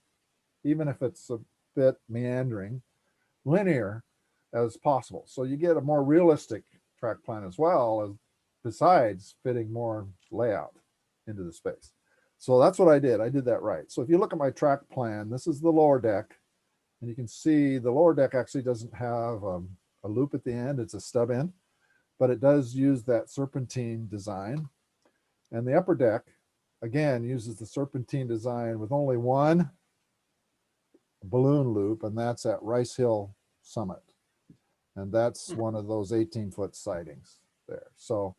even if it's a bit meandering, linear as possible. So you get a more realistic track plan as well, as besides fitting more layout into the space. So that's what I did. I did that right. So if you look at my track plan, this is the lower deck, and you can see the lower deck actually doesn't have a loop at the end. It's a stub end, but it does use that serpentine design. And the upper deck, again, uses the serpentine design with only 1 balloon loop, and that's at Rice Hill Summit. And that's one of those 18-foot sidings there. So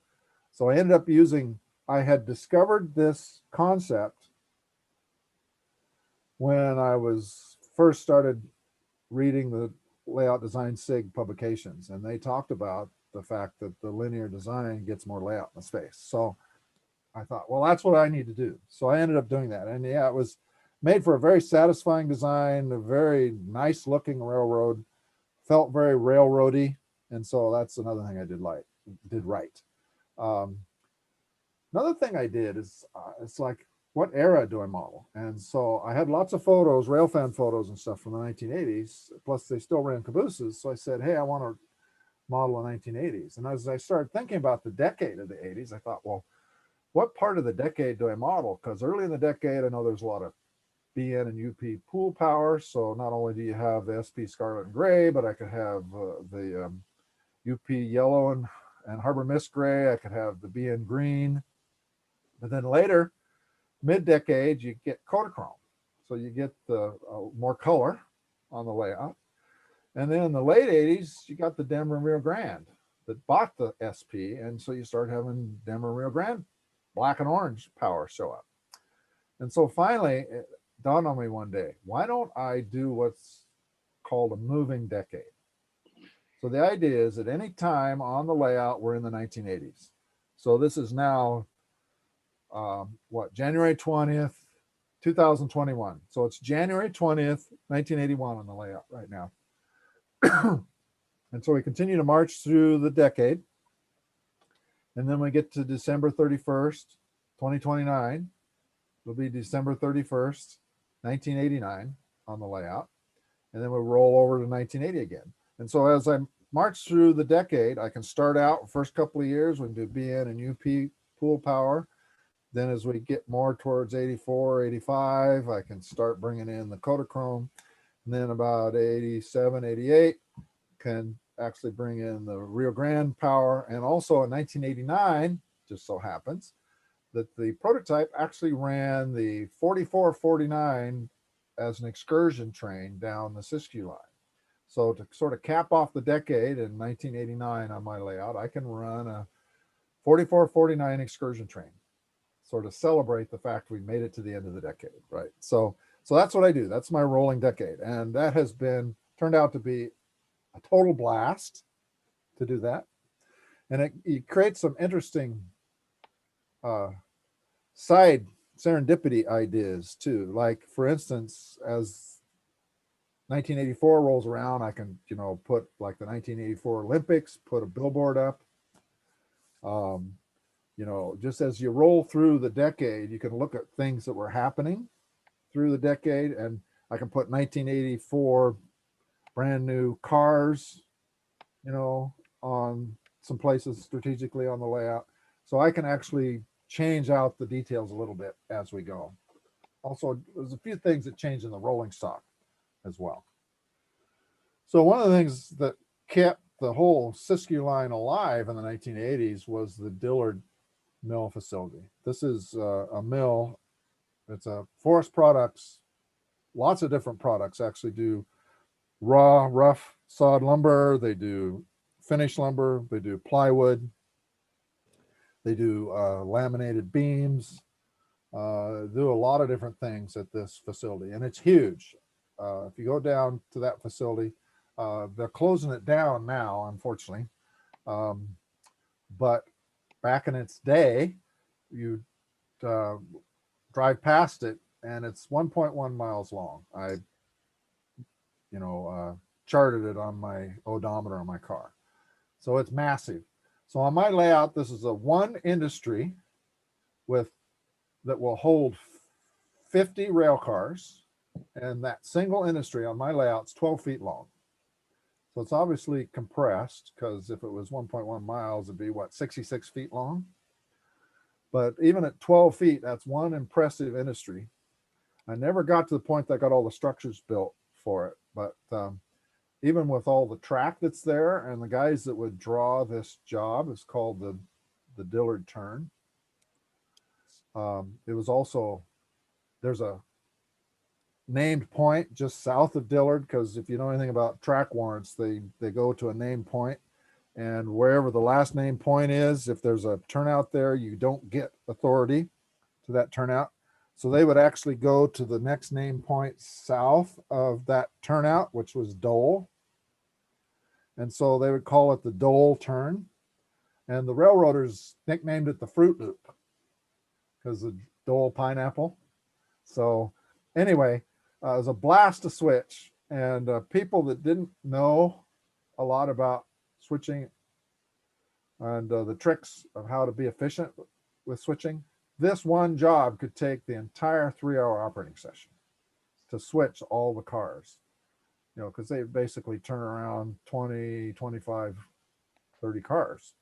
I ended up I had discovered this concept when I was first started reading the Layout Design SIG publications, and they talked about the fact that the linear design gets more layout in the space. So I thought, well, that's what I need to do. So I ended up doing that. And yeah, it was made for a very satisfying design, a very nice looking railroad, felt very railroady. And so that's another thing I did right. Another thing I did is it's like, what era do I model? And so I had lots of photos, railfan photos and stuff from the 1980s, plus they still ran cabooses. So I said, hey, I want to model the 1980s. And as I started thinking about the decade of the 80s, I thought, well, what part of the decade do I model? Because early in the decade, I know there's a lot of BN and UP pool power. So not only do you have the SP Scarlet and Gray, but I could have the UP Yellow and Harbor Mist Gray. I could have the BN Green. But then later, mid-decade, you get Kodachrome. So you get the more color on the layout. And then in the late 80s, you got the Denver and Rio Grande that bought the SP. And so you start having Denver and Rio Grande black and orange power show up. And so finally, it dawned on me one day, why don't I do what's called a moving decade? So the idea is at any time on the layout, we're in the 1980s. So this is now, January 20th, 2021. So it's January 20th, 1981 on the layout right now. And so we continue to march through the decade. And then we get to December 31st, 2029. It'll be December 31st, 1989 on the layout. And then we'll roll over to 1980 again. And so as I march through the decade, I can start out first couple of years, we can do BN and UP pool power. Then as we get more towards 84, 85, I can start bringing in the Kodachrome. And then about 87, 88, can actually bring in the Rio Grande power. And also in 1989, just so happens that the prototype actually ran the 4449 as an excursion train down the Siskiyou line. So to sort of cap off the decade in 1989 on my layout, I can run a 4449 excursion train, sort of celebrate the fact we made it to the end of the decade, right? So that's what I do. That's my rolling decade. And that has turned out to be a total blast to do that. And it creates some interesting side serendipity ideas too. Like for instance, as 1984 rolls around, I can, put like the 1984 Olympics, put a billboard up. Just as you roll through the decade, you can look at things that were happening through the decade, and I can put 1984 brand new cars, on some places strategically on the layout. So I can actually change out the details a little bit as we go. Also, there's a few things that change in the rolling stock as well. So one of the things that kept the whole Siskiyou line alive in the 1980s was the Dillard mill facility. This is a mill. It's a forest products. Lots of different products actually do raw, rough sawed lumber. They do finished lumber. They do plywood. They do laminated beams. Do a lot of different things at this facility, and it's huge. If you go down to that facility, they're closing it down now, unfortunately. But back in its day, you drive past it, and it's 1.1 miles long. I, charted it on my odometer on my car. So it's massive. So on my layout, this is a one industry that will hold 50 rail cars, and that single industry on my layout is 12 feet long. So it's obviously compressed, because if it was 1.1 miles, it'd be 66 feet long. But even at 12 feet, that's one impressive industry. I never got to the point that I got all the structures built for it, but even with all the track that's there, and the guys that would draw this job, is called the Dillard turn. It was also, there's a named point just south of Dillard, because if you know anything about track warrants, they go to a named point, and wherever the last named point is, if there's a turnout there, you don't get authority to that turnout. So they would actually go to the next named point south of that turnout, which was Dole. And so they would call it the Dole turn. And the railroaders nicknamed it the Fruit Loop because of Dole pineapple. So anyway, it was a blast to switch. And people that didn't know a lot about switching and the tricks of how to be efficient with switching, this one job could take the entire 3-hour operating session to switch all the cars, you know, because they basically turn around 20, 25, 30 cars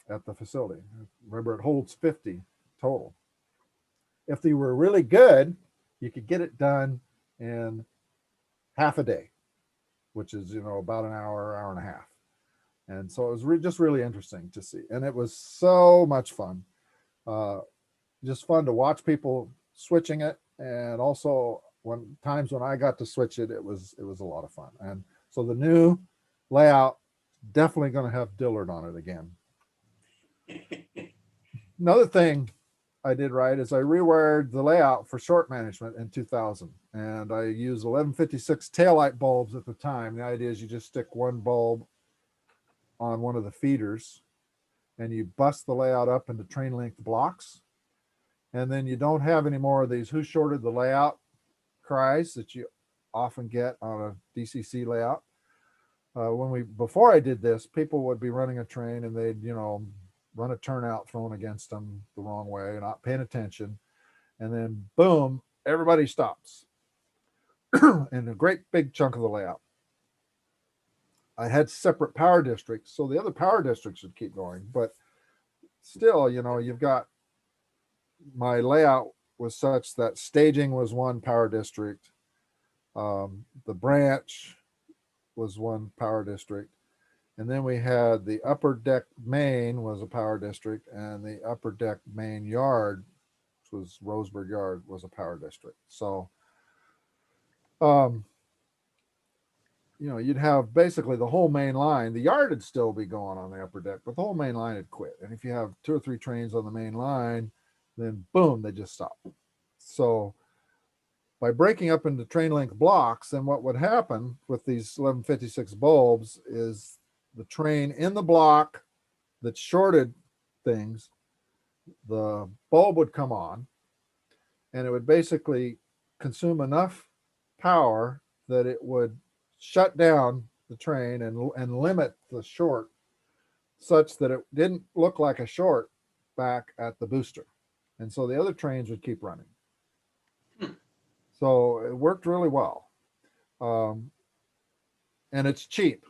at the facility. Remember, it holds 50 total. If they were really good, you could get it done in half a day, which is, you know, about an hour, hour and a half. And so it was just really interesting to see. And it was so much fun. Just fun to watch people switching it. And also when I got to switch it, it was a lot of fun. And so the new layout definitely going to have Dillard on it again. Another thing I did right is I rewired the layout for short management in 2000, and I used 1156 taillight bulbs at the time. The idea is you just stick one bulb on one of the feeders and you bust the layout up into train length blocks. And then you don't have any more of these who shorted the layout cries that you often get on a DCC layout. Before I did this, people would be running a train and they'd, you know, run a turnout thrown against them the wrong way, not paying attention. And then boom, everybody stops in a great big chunk of the layout. I had separate power districts, so the other power districts would keep going, but still, you know, you've got, my layout was such that staging was one power district. The branch was one power district. And then we had the upper deck main was a power district, and the upper deck main yard, which was Roseburg Yard, was a power district. So, you know, you'd have basically the whole main line. The yard would still be going on the upper deck, but the whole main line had quit. And if you have 2 or 3 trains on the main line, then boom, they just stop. So by breaking up into train length blocks, then what would happen with these 1156 bulbs is the train in the block that shorted things, the bulb would come on and it would basically consume enough power that it would shut down the train and limit the short such that it didn't look like a short back at the booster. And so the other trains would keep running. So it worked really well. And it's cheap.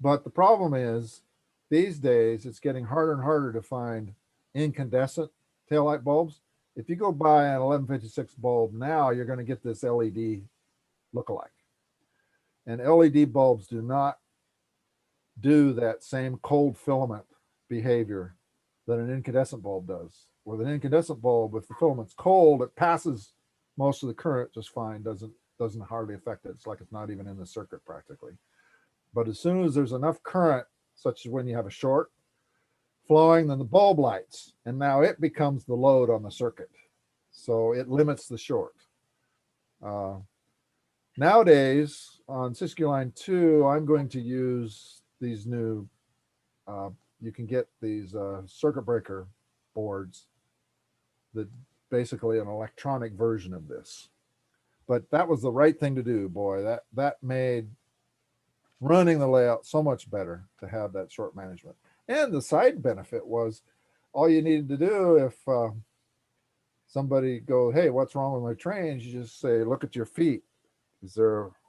But the problem is these days it's getting harder and harder to find incandescent taillight bulbs. If you go buy an 1156 bulb now, you're going to get this LED lookalike. And LED bulbs do not do that same cold filament behavior that an incandescent bulb does. With an incandescent bulb, if the filament's cold, it passes most of the current just fine, doesn't hardly affect it. It's like it's not even in the circuit practically. But as soon as there's enough current, such as when you have a short flowing, then the bulb lights, and now it becomes the load on the circuit. So it limits the short. Nowadays, on Siskiyou Line 2, I'm going to use these new, you can get these circuit breaker boards that basically an electronic version of this. But that was the right thing to do, boy. That made running the layout so much better to have that short management. And the side benefit was all you needed to do if somebody go, hey, what's wrong with my trains? You just say, look at your feet. Are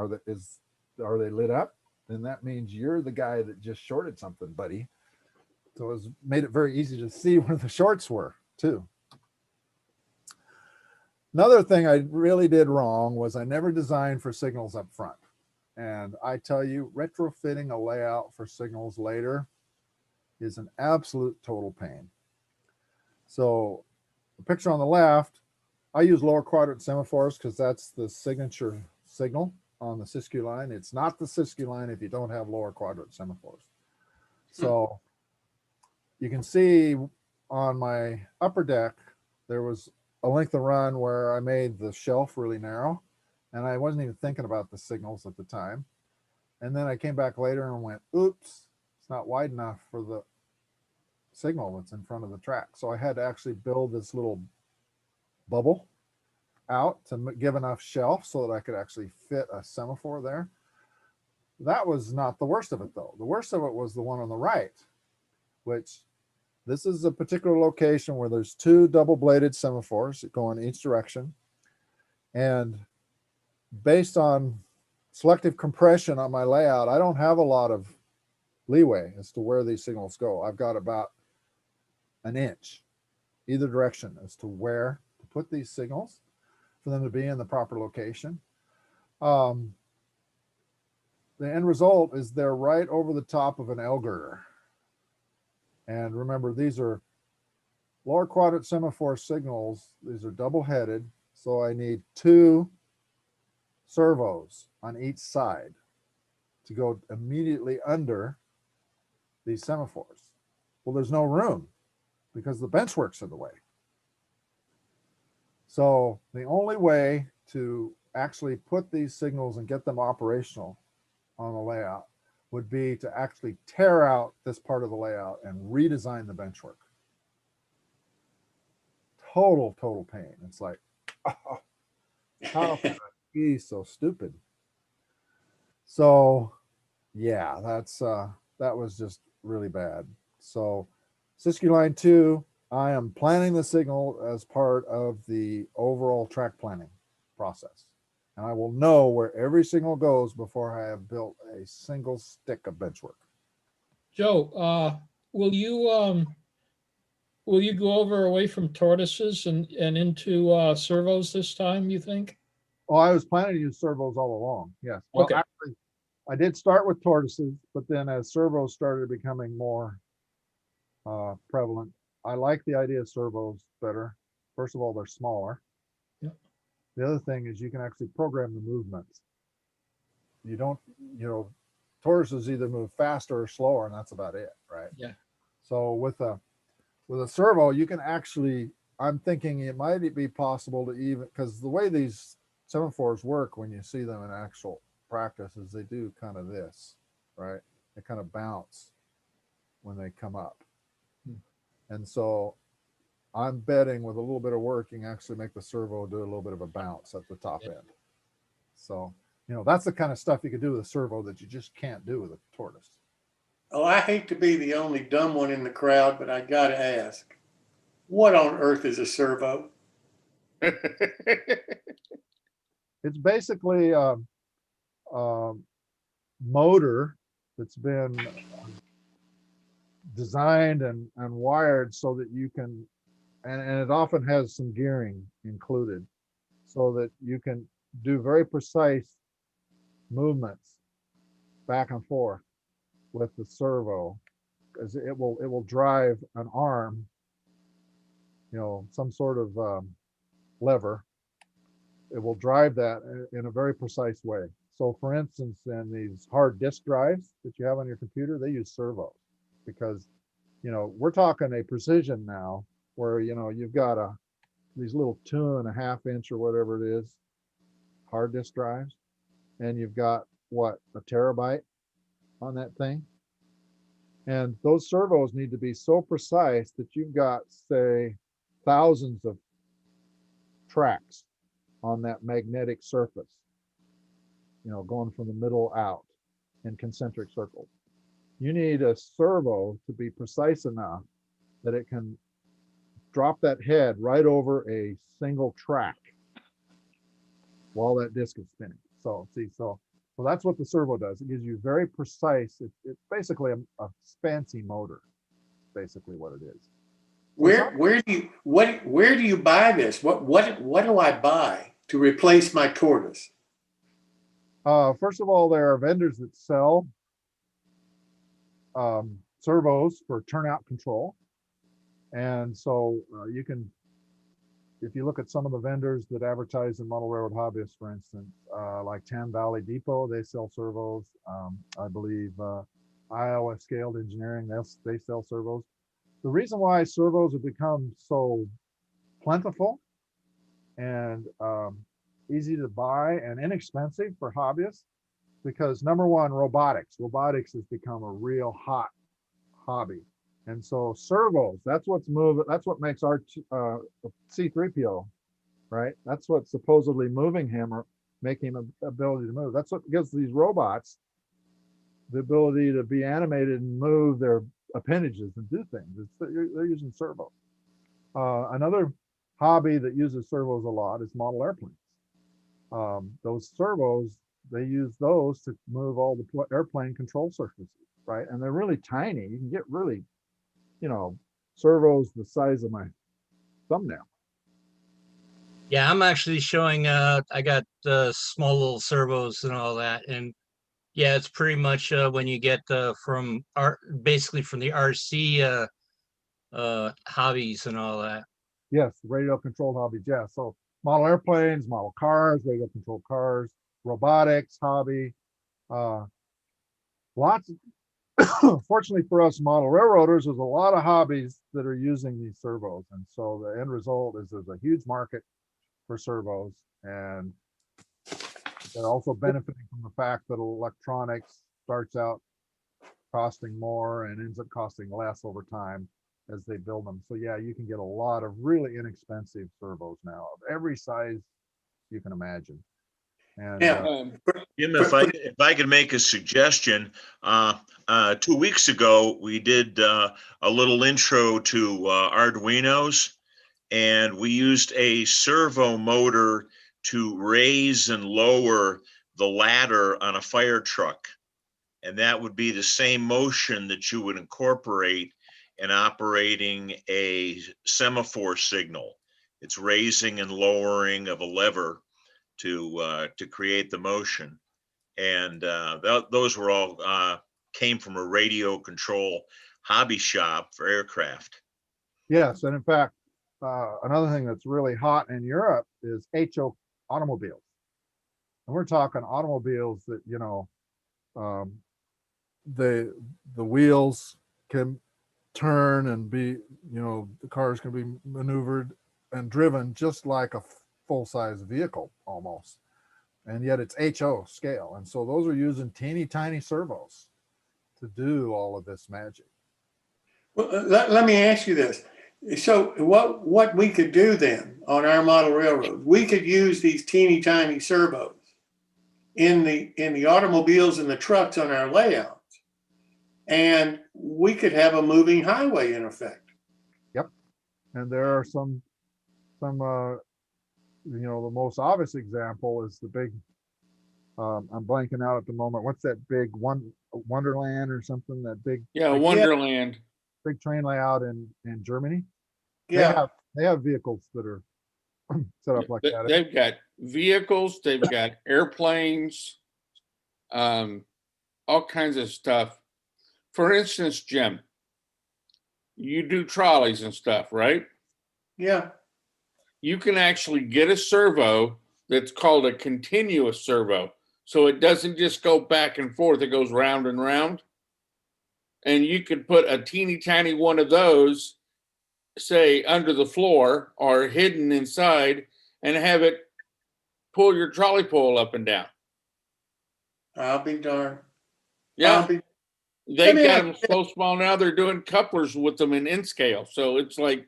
they lit up? Then that means you're the guy that just shorted something, buddy. So it made it very easy to see where the shorts were too. Another thing I really did wrong was I never designed for signals up front. And I tell you, retrofitting a layout for signals later is an absolute total pain. So the picture on the left I use lower quadrant semaphores because that's the signature signal on the Siskiyou line. It's not the Siskiyou line if you don't have lower quadrant semaphores. So you can see on my upper deck, there was a length of run where I made the shelf really narrow, and I wasn't even thinking about the signals at the time. And then I came back later and went, oops, it's not wide enough for the signal that's in front of the track. So I had to actually build this little bubble out to give enough shelf so that I could actually fit a semaphore there. That was not the worst of it though. The worst of it was the one on the right, which this is a particular location where there's two double-bladed semaphores that go in each direction. And based on selective compression on my layout, I don't have a lot of leeway as to where these signals go. I've got about an inch either direction as to where to put these signals for them to be in the proper location. The end result is they're right over the top of an L girder. And remember, these are lower quadrant semaphore signals. These are double-headed, so I need two servos on each side to go immediately under these semaphores. Well, there's no room because the benchwork's in the way. So the only way to actually put these signals and get them operational on the layout would be to actually tear out this part of the layout and redesign the benchwork. Total pain. It's like, oh, how could I be so stupid? So yeah, that was just really bad. So Siskiyou line 2, I am planning the signal as part of the overall track planning process. And I will know where every signal goes before I have built a single stick of benchwork. Joe, will you go over away from tortoises and into servos this time, you think? Oh, I was planning to use servos all along. Yes. Well, Okay. actually, I did start with tortoises, but then as servos started becoming more prevalent, I like the idea of servos better. First of all, they're smaller. Yep. The other thing is you can actually program the movements. You don't, tortoises either move faster or slower, and that's about it, right? Yeah. So with a servo, you can actually, I'm thinking it might be possible to even, because the way these semaphores work when you see them in actual practice is they do kind of this, right? They kind of bounce when they come up. And so I'm betting with a little bit of work, you can actually make the servo do a little bit of a bounce at the top end. So, that's the kind of stuff you could do with a servo that you just can't do with a tortoise. Oh, I hate to be the only dumb one in the crowd, but I gotta ask, what on earth is a servo? It's basically a motor that's been designed and wired so that you can, and it often has some gearing included, so that you can do very precise movements back and forth with the servo, because it will drive an arm, some sort of lever. It will drive that in a very precise way. So for instance, in these hard disk drives that you have on your computer, they use servos because, we're talking a precision now where, you've got these little 2.5 inch or whatever it is, hard disk drives, and you've got what, a terabyte on that thing. And those servos need to be so precise that you've got, say, thousands of tracks on that magnetic surface, going from the middle out in concentric circles. You need a servo to be precise enough that it can drop that head right over a single track while that disc is spinning. So that's what the servo does. It gives you very precise, it's basically a fancy motor, basically what it is. Where do you buy this? What do I buy to replace my tortoise? First of all, there are vendors that sell servos for turnout control. And so you can if you look at some of the vendors that advertise in model railroad hobbyists, for instance, like Tam Valley Depot, they sell servos. I believe Iowa Scaled Engineering, they sell servos. The reason why servos have become so plentiful and easy to buy and inexpensive for hobbyists, because number one, robotics. Robotics has become a real hot hobby. And so servos, that's what's moving, that's what makes our C3PO, right? That's what's supposedly moving him or making him ability to move. That's what gives these robots the ability to be animated and move their appendages and do things. They're using servos. Another hobby that uses servos a lot is model airplanes. Those servos, they use those to move all the airplane control surfaces, right? And they're really tiny. You can get really, servos the size of my thumbnail. Yeah, I'm actually showing, I got small little servos and all that. And yeah, it's pretty much when you get basically from the RC hobbies and all that. Yes, radio controlled hobbies. Yeah. So model airplanes, model cars, radio controlled cars, robotics hobby, lots of, fortunately for us model railroaders, there's a lot of hobbies that are using these servos. And so the end result is there's a huge market for servos, and they're also benefiting from the fact that electronics starts out costing more and ends up costing less over time as they build them. So yeah, you can get a lot of really inexpensive servos now of every size you can imagine. And Now, Jim, if I could make a suggestion, 2 weeks ago, we did a little intro to Arduinos, and we used a servo motor to raise and lower the ladder on a fire truck. And that would be the same motion that you would incorporate in operating a semaphore signal. It's raising and lowering of a lever to create the motion. And those were all came from a radio control hobby shop for aircraft. yes, and in fact, another thing that's really hot in Europe is HO automobiles. And we're talking automobiles that, the wheels can turn and be, the cars can be maneuvered and driven just like a full-size vehicle almost. And yet it's HO scale. And so those are using teeny tiny servos to do all of this magic. well, let me ask you this. So what we could do then on our model railroad, we could use these teeny tiny servos in the automobiles and the trucks on our layouts, and we could have a moving highway in effect. Yep. And there are some the most obvious example is the big, I'm blanking out at the moment. What's that big Wonderland or something? That big, Wonderland. big train layout in Germany. Yeah. They have vehicles that are set up like that. They've got vehicles, they've got airplanes, all kinds of stuff. For instance, Jim, you do trolleys and stuff, right? Yeah. You can actually get a servo that's called a continuous servo. So it doesn't just go back and forth, it goes round and round. And you could put a teeny tiny one of those, say, under the floor or hidden inside, and have it pull your trolley pole up and down. I'll be darned. Yeah. They've me got ask them so small now, they're doing couplers with them in N scale. So it's like,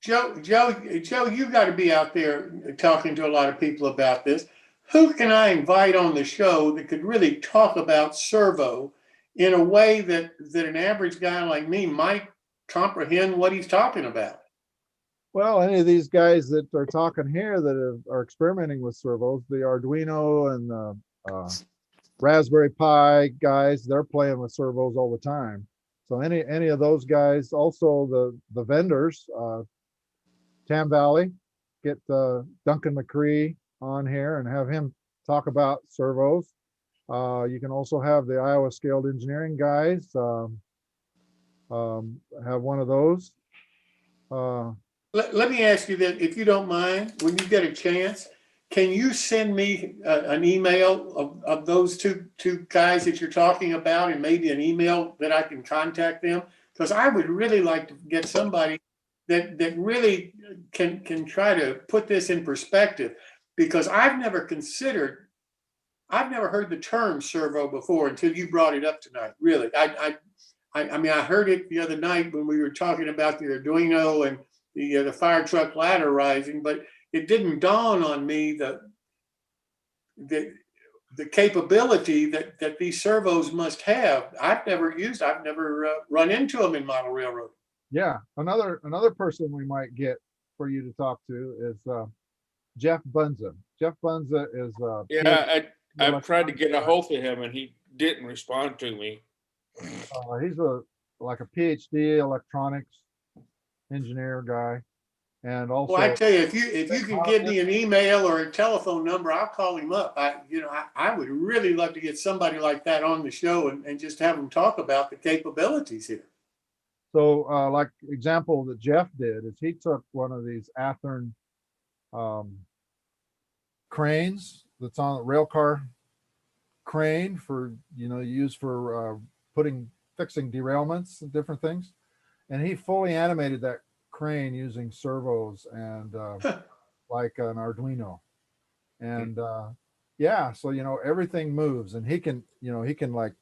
Joe, you got to be out there talking to a lot of people about this. Who can I invite on the show that could really talk about servo in a way that an average guy like me might comprehend what he's talking about? Well, any of these guys that are talking here that are experimenting with servos, the Arduino and the Raspberry Pi guys, they're playing with servos all the time. So any of those guys, also the vendors, Tam Valley, get Duncan McCree on here and have him talk about servos. You can also have the Iowa Scaled Engineering guys have one of those let me ask you that, if you don't mind, when you get a chance, can you send me an email of those two guys that you're talking about, and maybe an email that I can contact them? Because I would really like to get somebody that really can try to put this in perspective, because I've never heard the term servo before until you brought it up tonight. Really, I mean, I heard it the other night when we were talking about the Arduino and the fire truck ladder rising, but it didn't dawn on me the capability that these servos must have. I've never run into them in model railroad. Yeah, another person we might get for you to talk to is Jeff Bunza. Jeff Bunza is Yeah, I've tried to get a hold of him and he didn't respond to me. He's like a PhD electronics engineer guy, and also. Well, I tell you, if you can give me an email or a telephone number, I'll call him up. I would really love to get somebody like that on the show and just have them talk about the capabilities here. So, like example that Jeff did is he took one of these Athearn cranes that's on a rail car crane for, used for fixing derailments and different things. And he fully animated that crane using servos and like an Arduino. And yeah, so everything moves, and he can like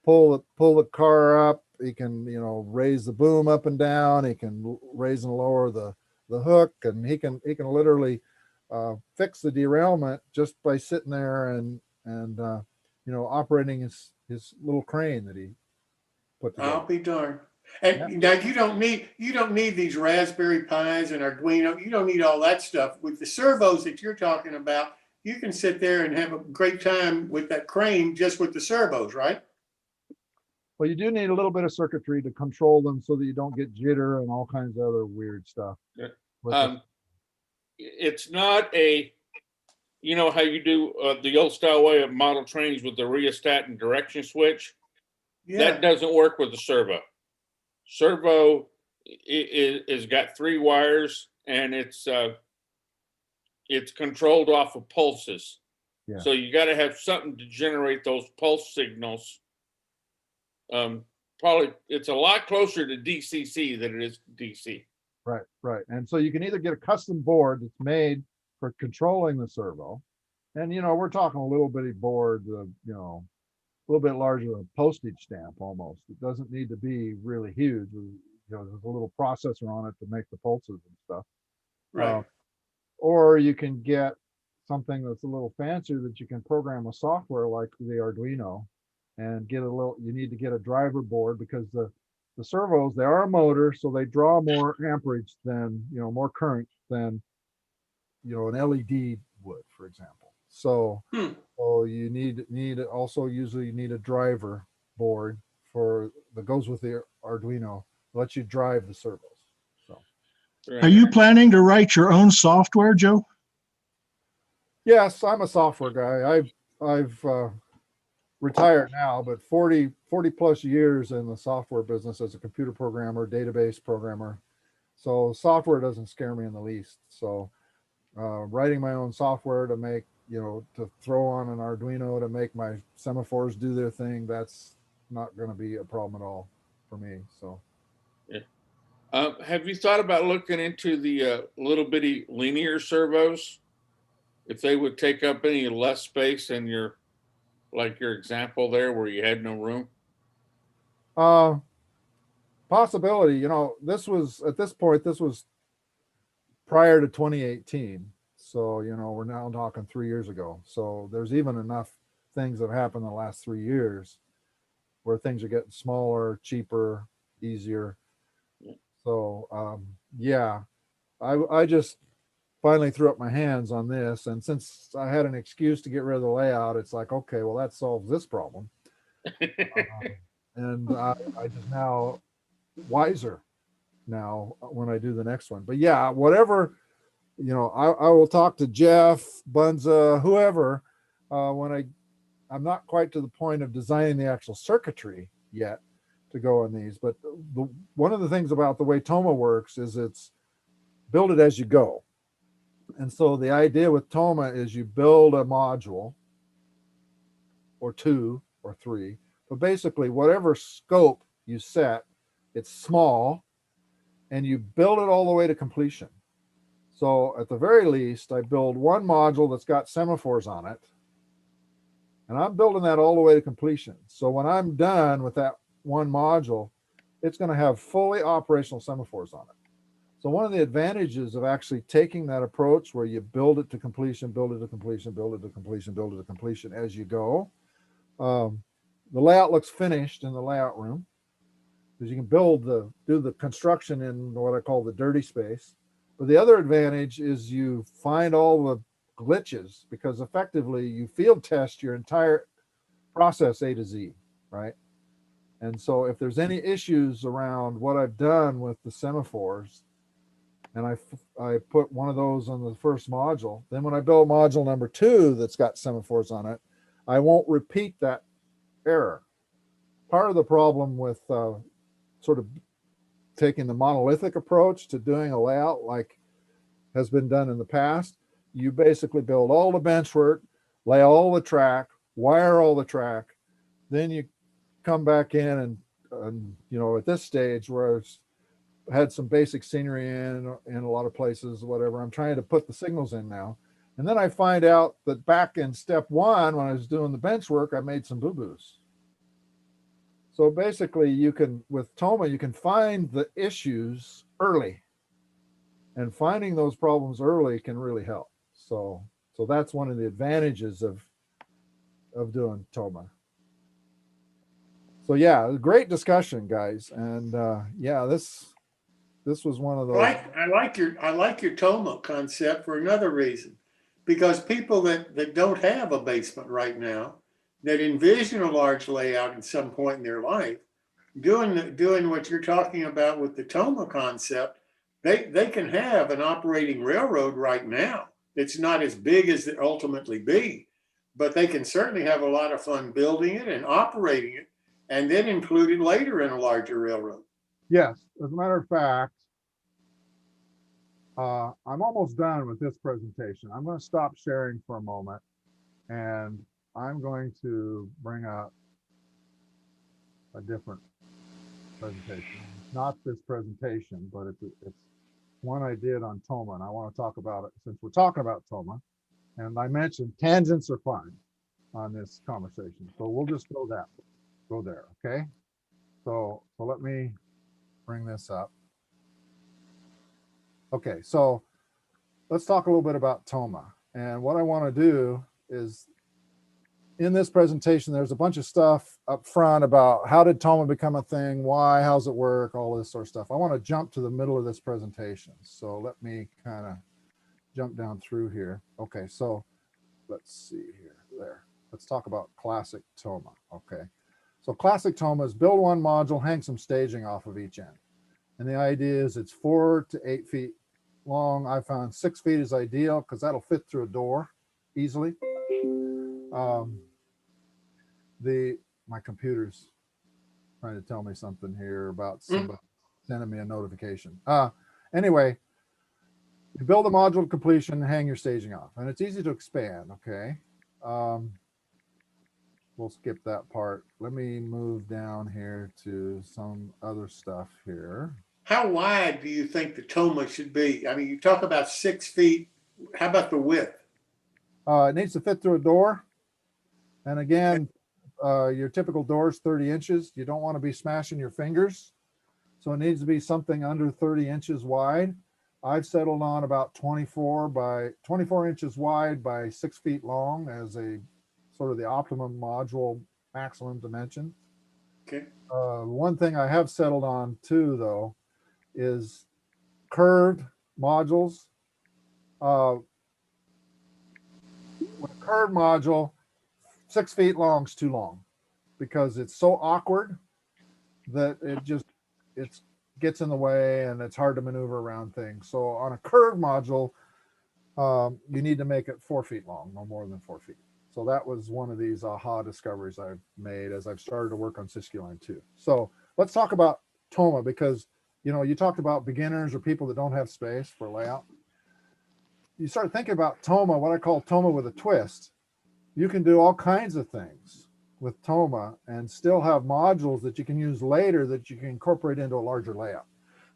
pull the car up. He can raise the boom up and down. He can raise and lower the hook, and he can literally fix the derailment just by sitting there and operating his little crane that he put together. I'll be darned. And now you don't need these Raspberry Pis and Arduino. You don't need all that stuff. With the servos that you're talking about, you can sit there and have a great time with that crane just with the servos, right? Well, you do need a little bit of circuitry to control them so that you don't get jitter and all kinds of other weird stuff. It's not how you do the old style way of model trains with the rheostat and direction switch. Yeah. That doesn't work with the servo. Servo is got 3 wires, and it's controlled off of pulses. Yeah. So you got to have something to generate those pulse signals. Probably it's a lot closer to DCC than it is DC. Right. And so you can either get a custom board that's made for controlling the servo, and we're talking a little bitty board, a little bit larger than a postage stamp almost. It doesn't need to be really huge. There's a little processor on it to make the pulses and stuff. Right. Or you can get something that's a little fancier that you can program a software like the Arduino, and you need to get a driver board, because the servos, they are a motor, so they draw more amperage than, more current than, an LED would, for example. So, so you usually need a driver board that goes with the Arduino, lets you drive the servos. So, are you planning to write your own software, Joe? yes, I'm a software guy. I've retired now, but 40 plus years in the software business as a computer programmer, database programmer. So software doesn't scare me in the least. So writing my own software to make, to throw on an Arduino to make my semaphores do their thing, that's not going to be a problem at all for me. So yeah. Have you thought about looking into the little bitty linear servos? If they would take up any less space than your example there where you had no room? Possibility. This was prior to 2018. So, we're now talking 3 years ago. So there's even enough things that have happened in the last 3 years where things are getting smaller, cheaper, easier. So, yeah, I just finally threw up my hands on this. And since I had an excuse to get rid of the layout, it's like, okay, well, that solves this problem. And I just now wiser now when I do the next one. But yeah, whatever, I will talk to Jeff, Bunza, whoever, when I'm not quite to the point of designing the actual circuitry yet to go on these. But one of the things about the way Toma works is it's build it as you go. And so the idea with Toma is you build a module or two or three, but basically whatever scope you set, it's small, and you build it all the way to completion. So at the very least, I build one module that's got semaphores on it, and I'm building that all the way to completion. So when I'm done with that one module, it's going to have fully operational semaphores on it. So one of the advantages of actually taking that approach where you build it to completion, build it to completion, build it to completion, build it to completion as you go, the layout looks finished in the layout room because you can do the construction in what I call the dirty space. But the other advantage is you find all the glitches because effectively you field test your entire process A to Z, right? And so if there's any issues around what I've done with the semaphores, and I put one of those on the first module, then when I build module number 2 that's got semaphores on it, I won't repeat that error. Part of the problem with sort of taking the monolithic approach to doing a layout like has been done in the past, you basically build all the bench work, lay all the track, wire all the track, then you come back in and you know, at this stage where I've had some basic scenery in a lot of places, whatever, I'm trying to put the signals in now. And then I find out that back in step 1, when I was doing the bench work, I made some boo-boos. So basically you can, with Toma, you can find the issues early, and finding those problems early can really help. So that's one of the advantages of doing Toma. So yeah, great discussion, guys. And yeah, this was one of those. I like your Toma concept for another reason, because people that don't have a basement right now, that envision a large layout at some point in their life, doing what you're talking about with the Toma concept, they can have an operating railroad right now. It's not as big as it ultimately be, but they can certainly have a lot of fun building it and operating it, and then include it later in a larger railroad. Yes, as a matter of fact, I'm almost done with this presentation. I'm going to stop sharing for a moment, and I'm going to bring up a different presentation. Not this presentation, but it's one I did on Toma, and I want to talk about it since we're talking about Toma. And I mentioned tangents are fine on this conversation, so we'll just go there, okay? So let me bring this up. Okay, so let's talk a little bit about Toma. And what I want to do is, in this presentation, there's a bunch of stuff up front about how did Toma become a thing, why, how's it work, all this sort of stuff. I want to jump to the middle of this presentation. So let me kind of jump down through here. Okay, so let's see here, there. Let's talk about classic Toma, okay? So classic Toma is build one module, hang some staging off of each end. And the idea is it's 4 to 8 feet long. I found 6 feet is ideal because that'll fit through a door easily. My computer's trying to tell me something here about somebody sending me a notification. Anyway, you build a module to completion, hang your staging off, and it's easy to expand, okay? We'll skip that part. Let me move down here to some other stuff here. How wide do you think the Toma should be? I mean, you talk about 6 feet. How about the width? It needs to fit through a door. And again, your typical door is 30 inches. You don't want to be smashing your fingers. So it needs to be something under 30 inches wide. I've settled on about 24 inches wide by 6 feet long as a sort of the optimum module maximum dimension. Okay. One thing I have settled on too, though, is curved modules. With a curved module, 6 feet long is too long because it's so awkward that it gets in the way and it's hard to maneuver around things. So on a curved module, you need to make it 4 feet long, no more than 4 feet. So that was one of these aha discoveries I've made as I've started to work on Siskiyou Line 2. So let's talk about Toma, because you know, you talked about beginners or people that don't have space for layout. You start thinking about Toma, what I call Toma with a twist. You can do all kinds of things with Toma and still have modules that you can use later that you can incorporate into a larger layout.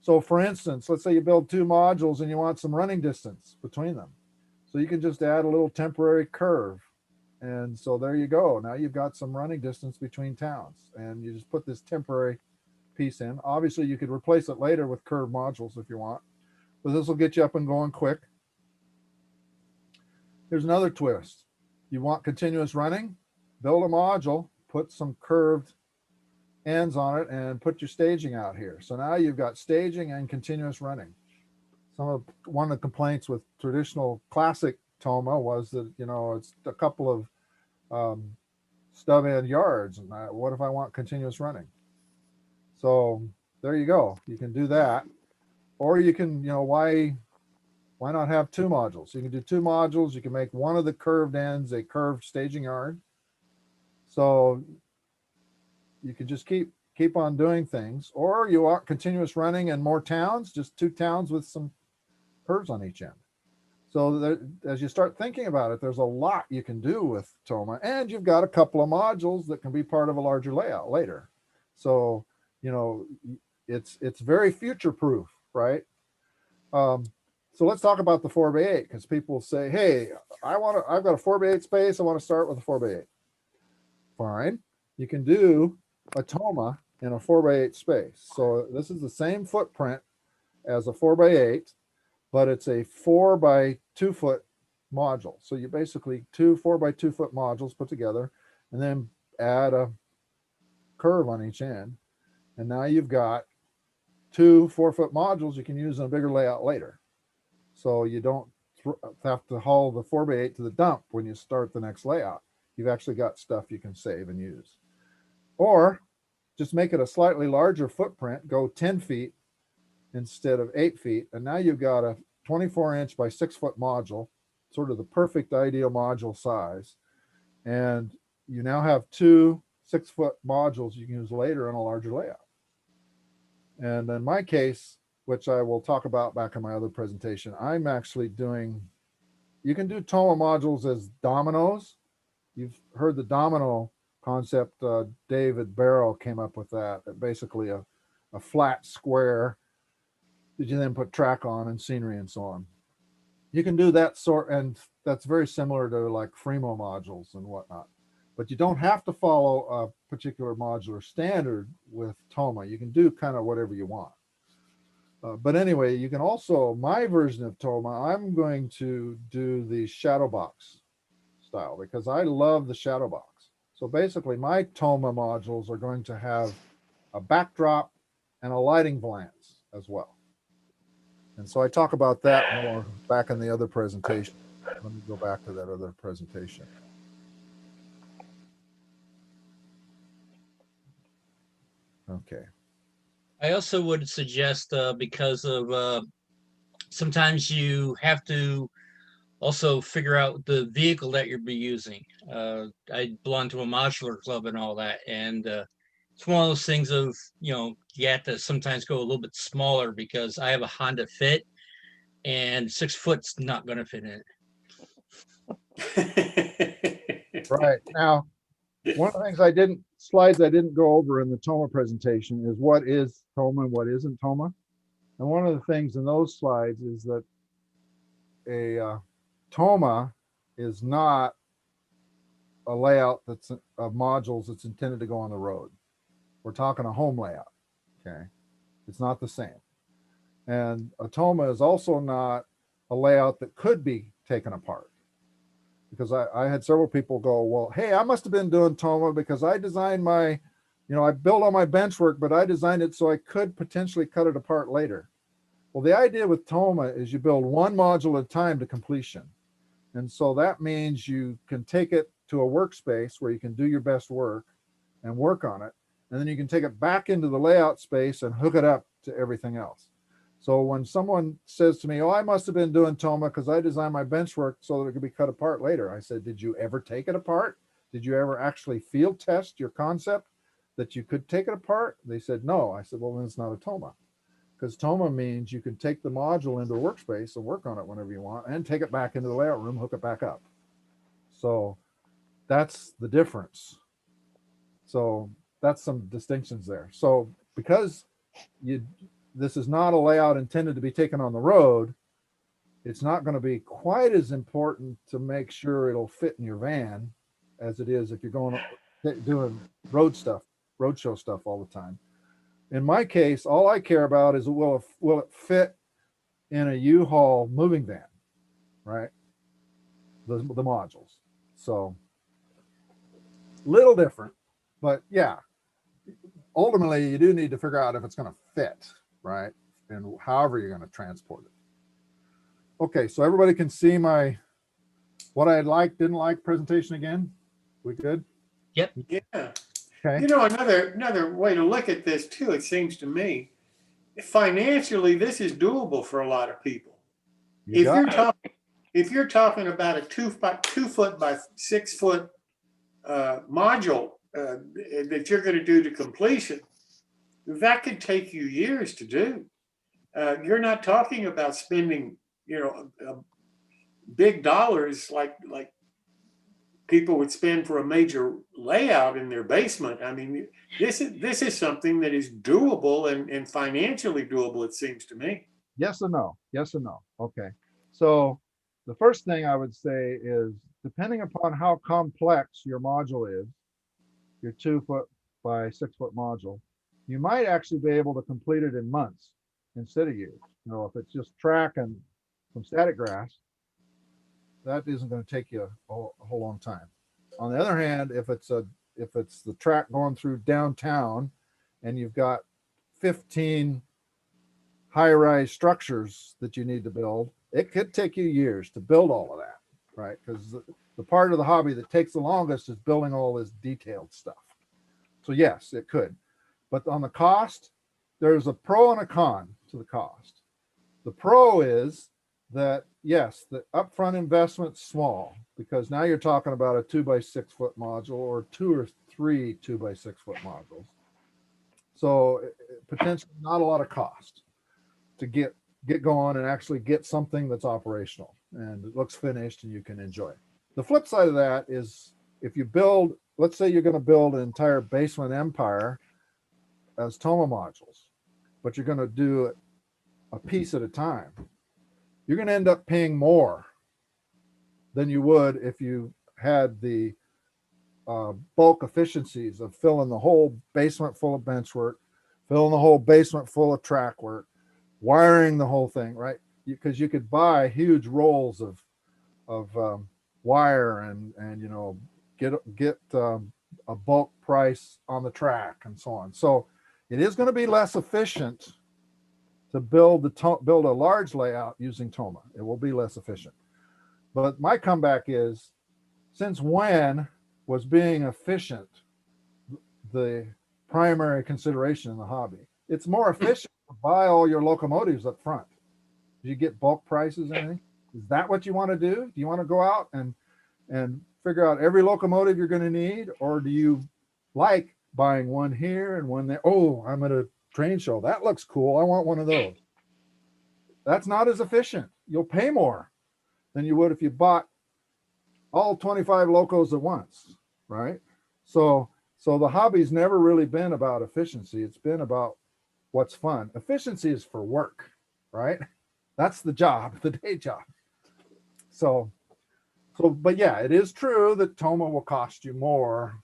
So for instance, let's say you build 2 modules and you want some running distance between them. So you can just add a little temporary curve. And so there you go. Now you've got some running distance between towns, and you just put this temporary piece in. Obviously you could replace it later with curved modules if you want, but this will get you up and going quick. Here's another twist. You want continuous running? Build a module, put some curved ends on it, and put your staging out here. So now you've got staging and continuous running. One of the complaints with traditional classic Toma was that, you know, it's a couple of stub end yards. And what if I want continuous running? So there you go. You can do that. Or you can, you know, why not have 2 modules? You can do 2 modules. You can make one of the curved ends a curved staging yard. So you can just keep on doing things. Or you want continuous running and more towns, just 2 towns with some curves on each end. So there, as you start thinking about it, there's a lot you can do with Toma, and you've got a couple of modules that can be part of a larger layout later. So, you know, it's very future proof, right? So let's talk about the 4x8, because people say, hey, I've got a 4x8 space. I want to start with a 4x8. Fine. You can do a Toma in a 4x8 space. So this is the same footprint as a 4x8, but it's a 4x2 foot module. So you basically 2 4x2 foot modules put together and then add a curve on each end. And now you've got 2 4-foot modules you can use in a bigger layout later. So you don't have to haul the 4x8 to the dump when you start the next layout. You've actually got stuff you can save and use. Or just make it a slightly larger footprint, go 10 feet instead of 8 feet. And now you've got a 24-inch by 6-foot module, sort of the perfect ideal module size. And you now have 2 6-foot modules you can use later in a larger layout. And in my case, which I will talk about back in my other presentation, I'm actually doing, you can do Toma modules as dominoes. You've heard the domino concept. David Barrow came up with that. Basically a flat square that you then put track on and scenery and so on. You can do that sort, and that's very similar to like Fremo modules and whatnot. But you don't have to follow a particular modular standard with Toma. You can do kind of whatever you want. But anyway, you can also, my version of Toma, I'm going to do the shadowbox style because I love the shadowbox. So basically my Toma modules are going to have a backdrop and a lighting valance as well. And so I talk about that more back in the other presentation. Let me go back to that other presentation. Okay. I also would suggest because of sometimes you have to also figure out the vehicle that you'll be using. I belong to a modular club and all that, and it's one of those things of, you know, you have to sometimes go a little bit smaller because I have a Honda Fit and 6 foot's not going to fit in it. Right. Now, one of the things slides I didn't go over in the Toma presentation is what is Toma and what isn't Toma. And one of the things in those slides is that a Toma is not a layout that's of modules that's intended to go on the road. We're talking a home layout. Okay. It's not the same. And a Toma is also not a layout that could be taken apart. Because I had several people go, well, hey, I must have been doing Toma because I designed my, you know, I built all my bench work, but I designed it so I could potentially cut it apart later. Well, the idea with Toma is you build one module at a time to completion. And so that means you can take it to a workspace where you can do your best work and work on it. And then you can take it back into the layout space and hook it up to everything else. So when someone says to me, oh, I must have been doing Toma because I designed my bench work so that it could be cut apart later. I said, did you ever take it apart? Did you ever actually field test your concept that you could take it apart? They said, no. I said, well, then it's not a Toma. because Toma means you can take the module into a workspace and work on it whenever you want and take it back into the layout room, hook it back up. So that's the difference. So that's some distinctions there. So because this is not a layout intended to be taken on the road, it's not going to be quite as important to make sure it'll fit in your van as it is if you're going doing roadshow stuff all the time. In my case, all I care about is will it fit in a U-Haul moving van, right? The modules. So little different, but yeah, ultimately you do need to figure out if it's going to fit, right? And however you're going to transport it. Okay, so everybody can see what I liked, didn't like presentation again. We good? Yep. Yeah. Okay. You know, another way to look at this too, it seems to me, financially, this is doable for a lot of people. If you're talking about a 2 foot by 6 foot module that you're going to do to completion, that could take you years to do. You're not talking about spending, big dollars like people would spend for a major layout in their basement. I mean, this is something that is doable and financially doable, it seems to me. Yes or no? Yes or no? Okay. So the first thing I would say is, depending upon how complex your module is, your 2 foot by 6 foot module, you might actually be able to complete it in months instead of years. If it's just track and some static grass, that isn't going to take you a whole long time. On the other hand, if it's the track going through downtown and you've got 15 high-rise structures that you need to build, it could take you years to build all of that, right? Because the part of the hobby that takes the longest is building all this detailed stuff. So yes, it could. But on the cost, there's a pro and a con to the cost. The pro is that, yes, the upfront investment's small, because now you're talking about a 2 by 6 foot module or 2 or 3 2 by 6 foot modules. So potentially not a lot of cost to get going and actually get something that's operational and it looks finished and you can enjoy it. The flip side of that is, if you build, let's say you're going to build an entire basement empire as Toma modules, but you're going to do it a piece at a time, you're going to end up paying more than you would if you had the bulk efficiencies of filling the whole basement full of bench work, filling the whole basement full of track work, wiring the whole thing, right? Because you could buy huge rolls of wire and get a bulk price on the track and so on. So it is going to be less efficient to build a large layout using Toma. It will be less efficient. But my comeback is, since when was being efficient the primary consideration in the hobby? It's more efficient to buy all your locomotives up front. Do you get bulk prices and anything? Is that what you want to do? Do you want to go out and figure out every locomotive you're going to need? Or do you like buying one here and one there? Oh, I'm at a train show. That looks cool. I want one of those. That's not as efficient. You'll pay more than you would if you bought all 25 locos at once, right? So the hobby's never really been about efficiency. It's been about what's fun. Efficiency is for work, right? That's the job, the day job. So, but yeah, it is true that Toma will cost you more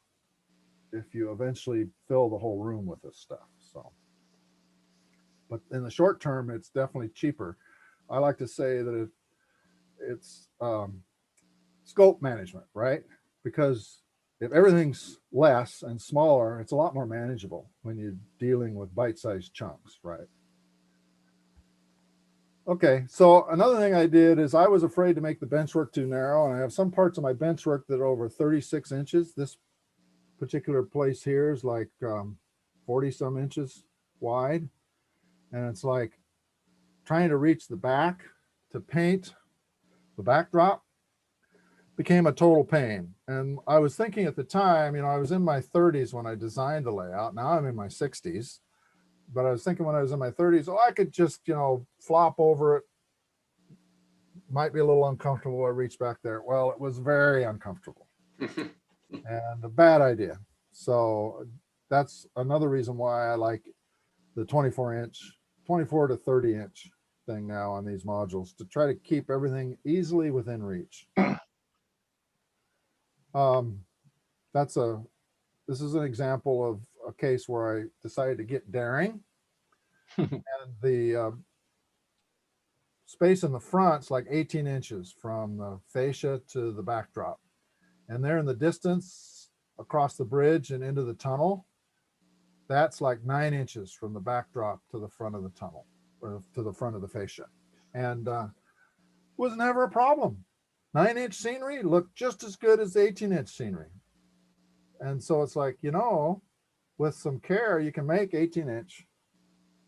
if you eventually fill the whole room with this stuff. So, but in the short term, it's definitely cheaper. I like to say that it's scope management, right? Because if everything's less and smaller, it's a lot more manageable when you're dealing with bite-sized chunks, right? Okay, so another thing I did is I was afraid to make the benchwork too narrow, and I have some parts of my benchwork that are over 36 inches. This particular place here is like 40 some inches wide, and it's like trying to reach the back to paint the backdrop became a total pain. And I was thinking at the time, I was in my 30s when I designed the layout. Now I'm in my 60s, but I was thinking when I was in my 30s, oh, I could just, you know, flop over it. Might be a little uncomfortable. I reach back there. Well, it was very uncomfortable and a bad idea. So that's another reason why I like the 24 to 30-inch thing now on these modules, to try to keep everything easily within reach. This is an example of a case where I decided to get daring, and the space in the front's like 18 inches from the fascia to the backdrop, and there in the distance across the bridge and into the tunnel, that's like 9 inches from the backdrop to the front of the tunnel, or to the front of the fascia, and was never a problem. 9-inch scenery looked just as good as the 18-inch scenery. And so it's like, you know, with some care, you can make 18-inch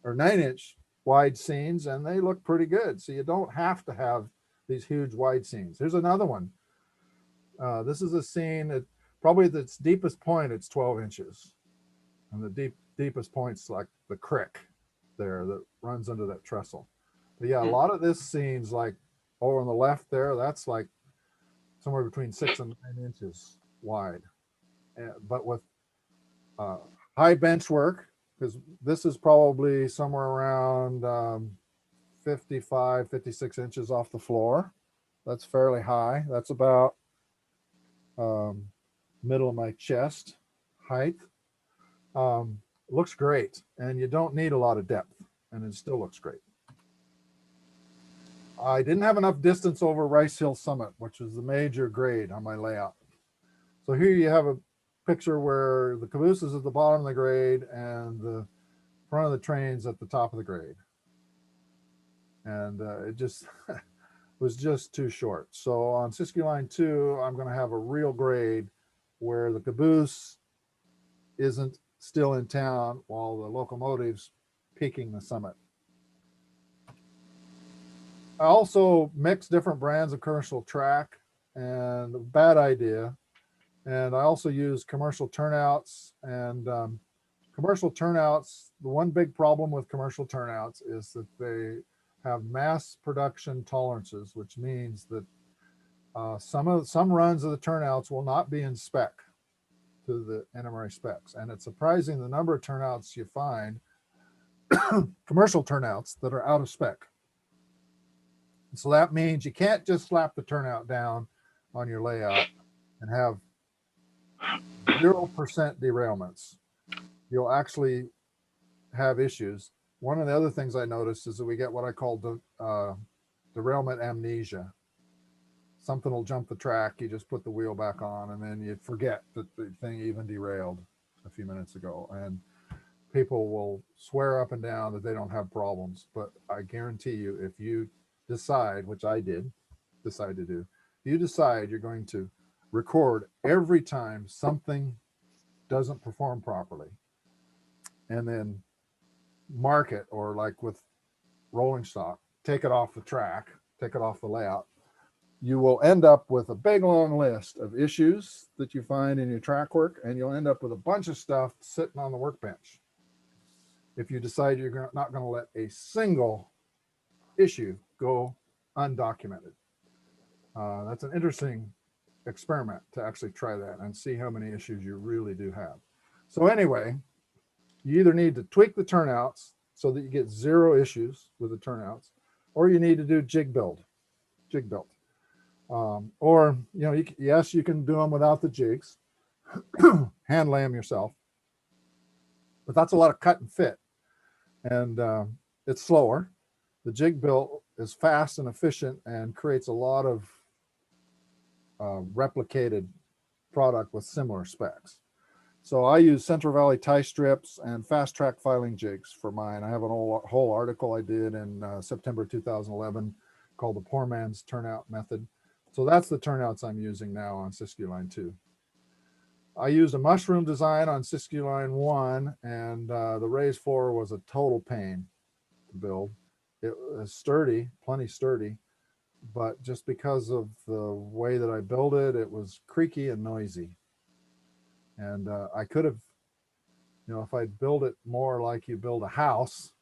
or 9-inch wide scenes, and they look pretty good. So you don't have to have these huge wide scenes. Here's another one. This is a scene at probably at its deepest point, it's 12 inches. And the deepest point's like the crick there that runs under that trestle. But yeah, a lot of this scene's like over on the left there, that's like somewhere between 6 and 9 inches wide. But with high bench work, because this is probably somewhere around 55, 56 inches off the floor. That's fairly high. That's about middle of my chest height. Looks great, and you don't need a lot of depth, and it still looks great. I didn't have enough distance over Rice Hill Summit, which is the major grade on my layout. So here you have a picture where the caboose is at the bottom of the grade and the front of the train's at the top of the grade. And it just was just too short. So on Siskiyou Line 2, I'm going to have a real grade where the caboose isn't still in town while the locomotive's peaking the summit. I also mix different brands of commercial track, and a bad idea. And I also use commercial turnouts, and commercial turnouts. The one big problem with commercial turnouts is that they have mass production tolerances, which means that some runs of the turnouts will not be in spec to the NMRA specs. And it's surprising the number of turnouts you find, commercial turnouts, that are out of spec. So that means you can't just slap the turnout down on your layout and have 0% derailments. You'll actually have issues. One of the other things I noticed is that we get what I call derailment amnesia. Something will jump the track, you just put the wheel back on, and then you forget that the thing even derailed a few minutes ago. And people will swear up and down that they don't have problems, but I guarantee you, if you decide, which I did decide to do, if you decide you're going to record every time something doesn't perform properly, and then mark it, or like with rolling stock, take it off the track, take it off the layout, you will end up with a big long list of issues that you find in your track work, and you'll end up with a bunch of stuff sitting on the workbench if you decide you're not going to let a single issue go undocumented. That's an interesting experiment to actually try that and see how many issues you really do have. So anyway, you either need to tweak the turnouts so that you get 0 issues with the turnouts, or you need to do jig build. Or, you know, yes, you can do them without the jigs, hand lay them yourself, but that's a lot of cut and fit, and it's slower. The jig build is fast and efficient and creates a lot of replicated product with similar specs. So I use Central Valley tie strips and fast track filing jigs for mine. I have an whole article I did in September 2011 called The Poor Man's Turnout Method. So that's the turnouts I'm using now on Siskiyou Line 2. I used a mushroom design on Siskiyou Line 1, and the raised floor was a total pain to build. It was sturdy, plenty sturdy, but just because of the way that I built it, it was creaky and noisy. And I could have You know, if I'd build it more like you build a house,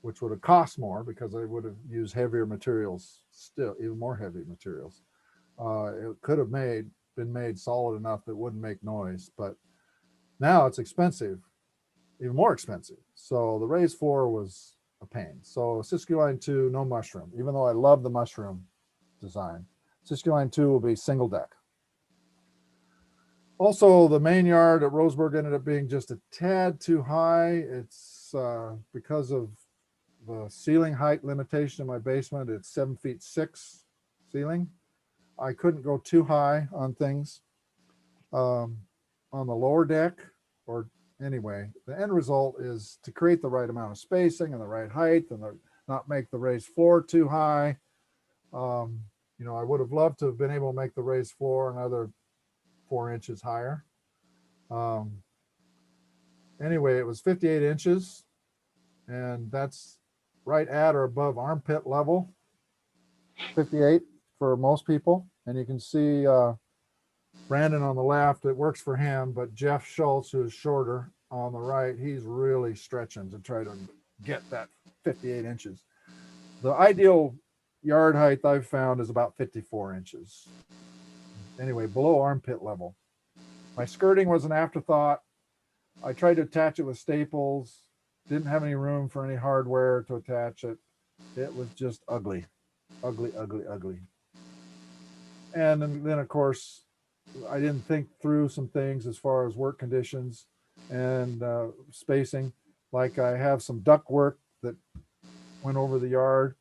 which would have cost more because I would have used heavier materials, still even more heavy materials. It could have been made solid enough that it wouldn't make noise, but now it's expensive, even more expensive. So the raised floor was a pain. So Siskiyou Line 2, no mushroom, even though I love the mushroom design. Siskiyou Line 2 will be single deck. Also, the main yard at Roseburg ended up being just a tad too high. It's because of the ceiling height limitation in my basement. It's 7'6" ceiling. I couldn't go too high on things on the lower deck, or anyway, the end result is to create the right amount of spacing and the right height and not make the raised floor too high. You know, I would have loved to have been able to make the raised floor another 4 inches higher. Anyway, it was 58 inches, and that's right at or above armpit level. 58 for most people. And you can see Brandon on the left, it works for him, but Jeff Schultz, who's shorter on the right, he's really stretching to try to get that 58 inches. The ideal yard height I've found is about 54 inches. Anyway, below armpit level. My skirting was an afterthought. I tried to attach it with staples, didn't have any room for any hardware to attach it. It was just ugly, ugly, ugly, ugly. And then of course, I didn't think through some things as far as work conditions and spacing. Like I have some duct work that went over the yard,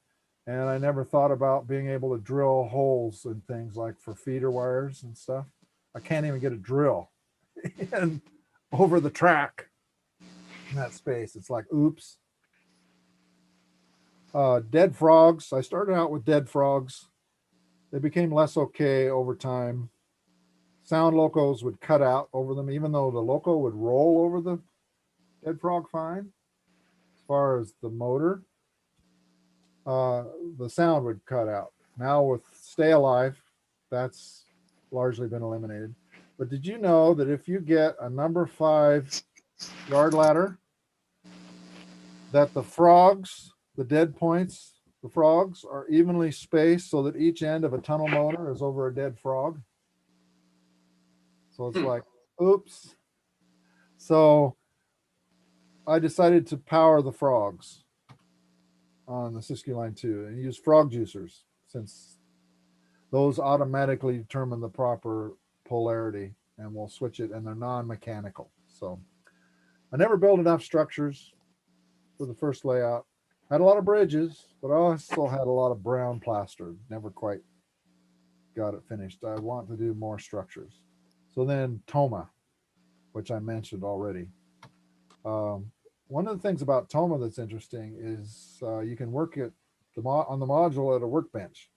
and I never thought about being able to drill holes and things like for feeder wires and stuff. I can't even get a drill in over the track in that space. It's like, oops. Dead frogs. I started out with dead frogs. They became less okay over time. Sound locos would cut out over them, even though the loco would roll over the dead frog fine. As far as the motor, the sound would cut out. Now with Stay Alive, that's largely been eliminated. But did you know that if you get a number 5 yard ladder, that the frogs, the dead points, the frogs are evenly spaced so that each end of a tunnel motor is over a dead frog? So it's like, oops. So I decided to power the frogs on the Siskiyou Line 2 and use frog juicers, since those automatically determine the proper polarity, and we'll switch it, and they're non-mechanical. So I never built enough structures for the first layout. Had a lot of bridges, but I also had a lot of brown plaster. Never quite got it finished. I want to do more structures. So then Toma, which I mentioned already. One of the things about Toma that's interesting is you can work it on the module at a workbench.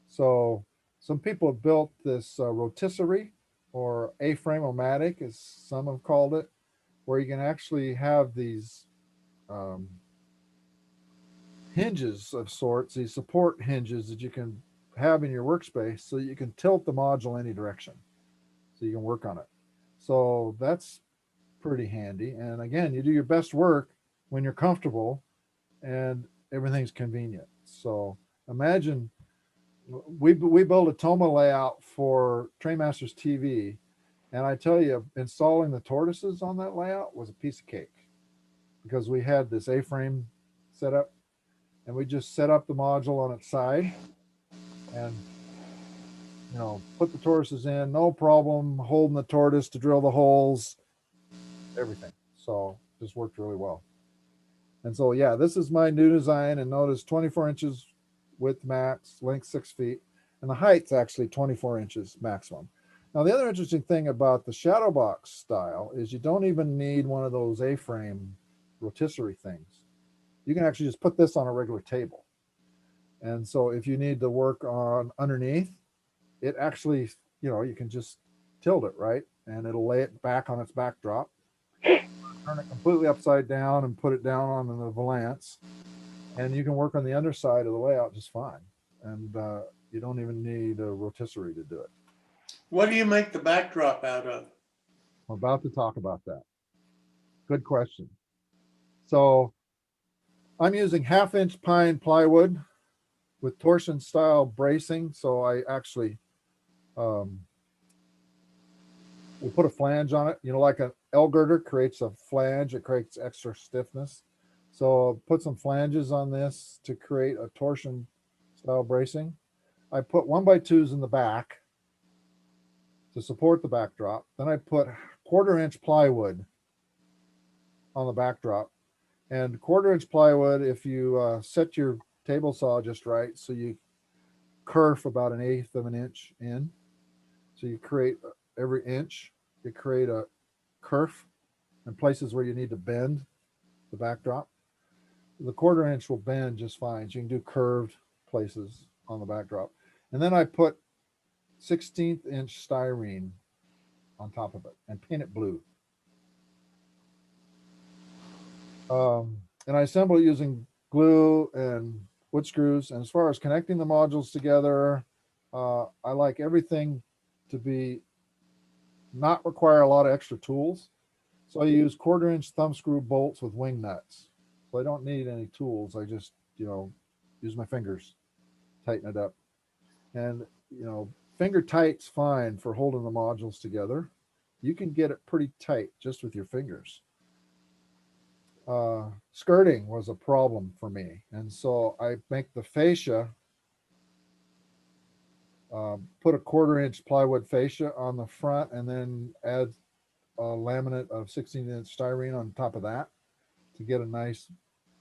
So some people have built this rotisserie, or A-frame-o-matic, as some have called it, where you can actually have these hinges of sorts, these support hinges that you can have in your workspace, so you can tilt the module any direction, so you can work on it. So that's pretty handy. And again, you do your best work when you're comfortable and everything's convenient. So imagine we built a Toma layout for Trainmasters TV, and I tell you, installing the tortoises on that layout was a piece of cake, because we had this A-frame set up, and we just set up the module on its side and, you know, put the tortoises in, no problem, holding the tortoise to drill the holes, everything. So just worked really well. And so, yeah, this is my new design, and notice 24 inches width max, length 6 feet, and the height's actually 24 inches maximum. Now, the other interesting thing about the shadowbox style is you don't even need one of those A-frame rotisserie things. You can actually just put this on a regular table. And so if you need to work on underneath, it actually, you know, you can just tilt it, right? And it'll lay it back on its backdrop, turn it completely upside down and put it down on the valance. And you can work on the underside of the layout just fine. And you don't even need a rotisserie to do it. What do you make the backdrop out of? I'm about to talk about that. Good question. So I'm using 1/2 inch pine plywood with torsion style bracing. So I actually will put a flange on it. You know, like an L girder creates a flange, it creates extra stiffness. So put some flanges on this to create a torsion style bracing. I put 1x2s in the back to support the backdrop. Then I put 1/4 inch plywood on the backdrop. And 1/4 inch plywood, if you set your table saw just right, so you kerf about 1/8 of an inch in. So you create every inch, you create a kerf in places where you need to bend the backdrop. The 1/4 inch will bend just fine. So you can do curved places on the backdrop. And then I put 16th inch styrene on top of it and paint it blue. And I assemble it using glue and wood screws. And as far as connecting the modules together, I like everything to be not require a lot of extra tools. So I use 1/4 inch thumb screw bolts with wing nuts. So I don't need any tools. I just, use my fingers, tighten it up. And, finger tight's fine for holding the modules together. You can get it pretty tight just with your fingers. Skirting was a problem for me. And so I make the fascia, put a 1/4 inch plywood fascia on the front and then add a laminate of 16-inch styrene on top of that to get a nice,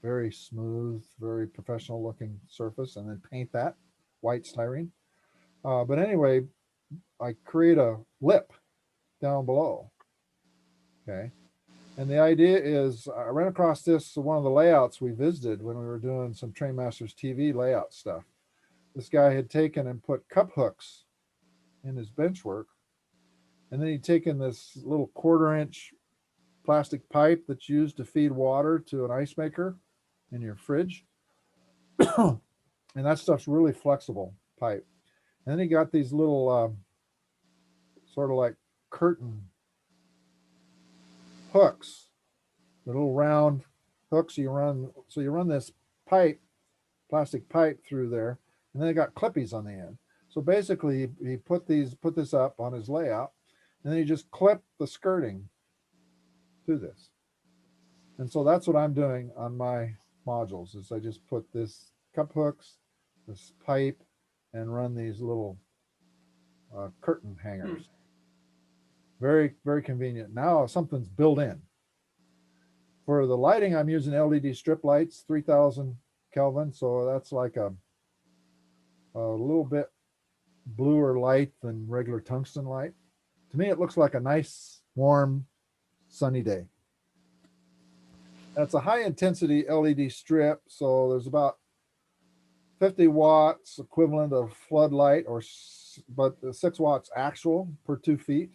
very smooth, very professional looking surface, and then paint that white styrene. But anyway, I create a lip down below. Okay. And the idea is I ran across this, one of the layouts we visited when we were doing some Trainmasters TV layout stuff. This guy had taken and put cup hooks in his bench work. And then he'd taken this little 1/4 inch plastic pipe that's used to feed water to an ice maker in your fridge. And that stuff's really flexible pipe. And then he got these little sort of like curtain hooks, the little round hooks you run this pipe, plastic pipe through there, and then they got clippies on the end. So basically he put this up on his layout, and then he just clipped the skirting to this. And so that's what I'm doing on my modules is I just put this cup hooks, this pipe, and run these little curtain hangers. Very, very convenient. Now something's built in. For the lighting, I'm using LED strip lights, 3000 Kelvin. So that's like a little bit bluer light than regular tungsten light. To me, it looks like a nice, warm, sunny day. That's a high intensity LED strip. So there's about 50 watts equivalent of floodlight, but 6 watts actual per 2 feet.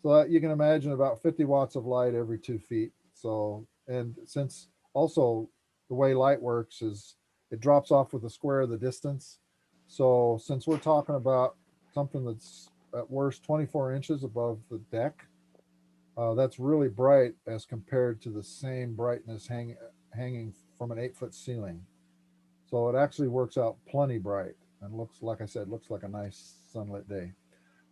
So that you can imagine about 50 watts of light every 2 feet. So, and since also the way light works is it drops off with the square of the distance. So since we're talking about something that's at worst 24 inches above the deck, that's really bright as compared to the same brightness hanging from an 8-foot ceiling. So it actually works out plenty bright and looks, like I said, looks like a nice sunlit day.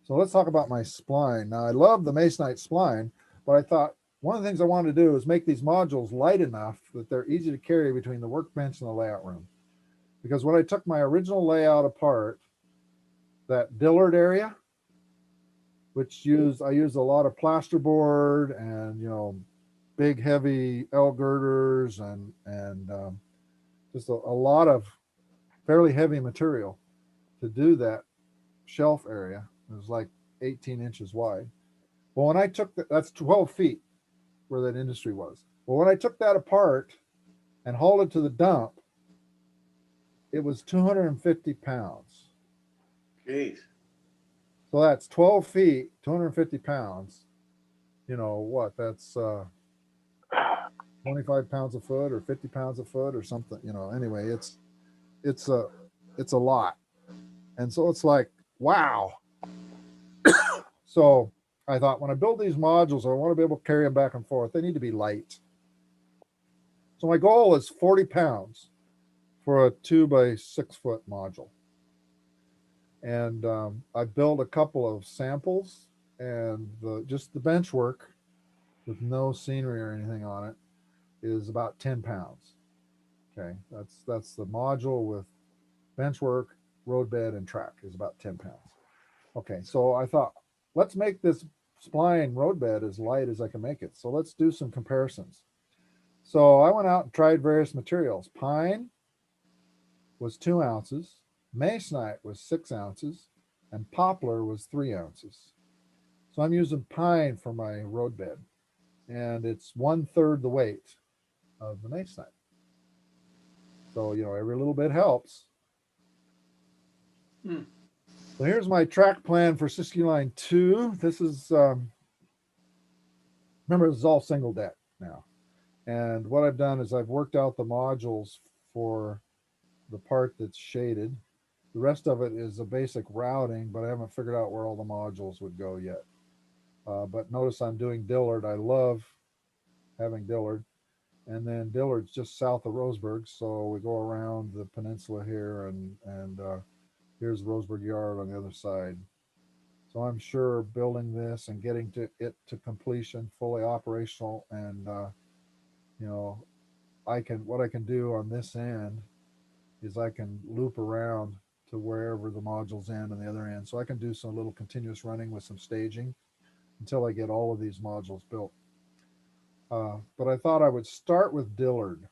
So let's talk about my spline. Now I love the Masonite spline, but I thought one of the things I wanted to do is make these modules light enough that they're easy to carry between the workbench and the layout room. Because when I took my original layout apart, that Dillard area, I used a lot of plasterboard and big heavy L girders and just a lot of fairly heavy material to do that shelf area. It was like 18 inches wide. Well, when I took that's 12 feet where that industry was. Well, when I took that apart and hauled it to the dump, it was 250 pounds. Jeez. So that's 12 feet, 250 pounds. That's 25 pounds a foot or 50 pounds a foot or something, anyway, it's a lot. And so it's like, wow. So I thought when I build these modules, I want to be able to carry them back and forth. They need to be light. So my goal is 40 pounds for a 2x6 foot module. And I built a couple of samples, and just the bench work with no scenery or anything on it is about 10 pounds. Okay, that's the module with bench work, roadbed, and track is about 10 pounds. Okay, so I thought, let's make this spline roadbed as light as I can make it. So let's do some comparisons. So I went out and tried various materials. Pine was 2 ounces, masonite was 6 ounces, and poplar was 3 ounces. So I'm using pine for my roadbed, and it's 1/3 the weight of the masonite. So, you know, every little bit helps. So here's my track plan for Siskiyou Line 2. This is, remember, this is all single deck now. And what I've done is I've worked out the modules for the part that's shaded. The rest of it is a basic routing, but I haven't figured out where all the modules would go yet. But notice I'm doing Dillard. I love having Dillard. And then Dillard's just south of Roseburg. So we go around the peninsula here, and here's Roseburg Yard on the other side. So I'm sure building this and getting it to completion, fully operational, and you know, what I can do on this end is I can loop around to wherever the modules end on the other end. So I can do some little continuous running with some staging until I get all of these modules built. But I thought I would start with Dillard.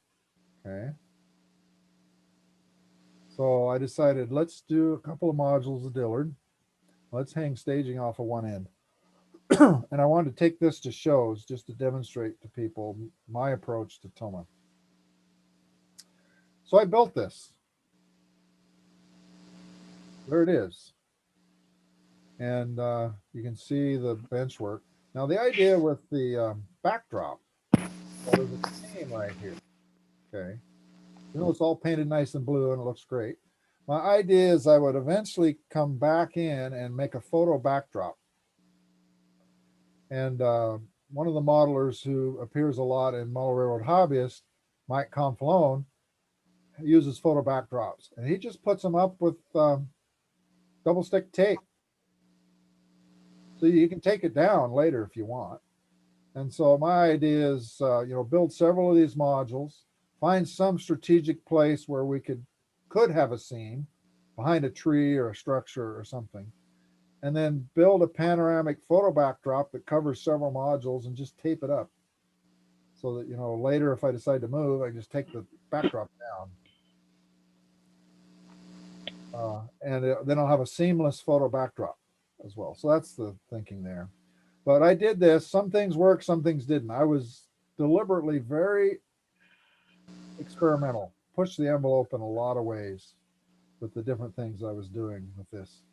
Okay. So I decided, let's do a couple of modules of Dillard. Let's hang staging off of one end. And I wanted to take this to shows just to demonstrate to people my approach to Toma. So I built this. There it is. And you can see the bench work. Now the idea with the backdrop, well, there's a theme right here. Okay. You know, it's all painted nice and blue and it looks great. My idea is I would eventually come back in and make a photo backdrop. And one of the modelers who appears a lot in Model Railroad Hobbyist, Mike Conflone, uses photo backdrops. And he just puts them up with double stick tape. So you can take it down later if you want. And so my idea is, you know, build several of these modules, find some strategic place where we could have a seam behind a tree or a structure or something, and then build a panoramic photo backdrop that covers several modules and just tape it up so that, you know, later if I decide to move, I just take the backdrop down. Then I'll have a seamless photo backdrop as well. So that's the thinking there. But I did this. Some things worked, some things didn't. I was deliberately very experimental, pushed the envelope in a lot of ways with the different things I was doing with this.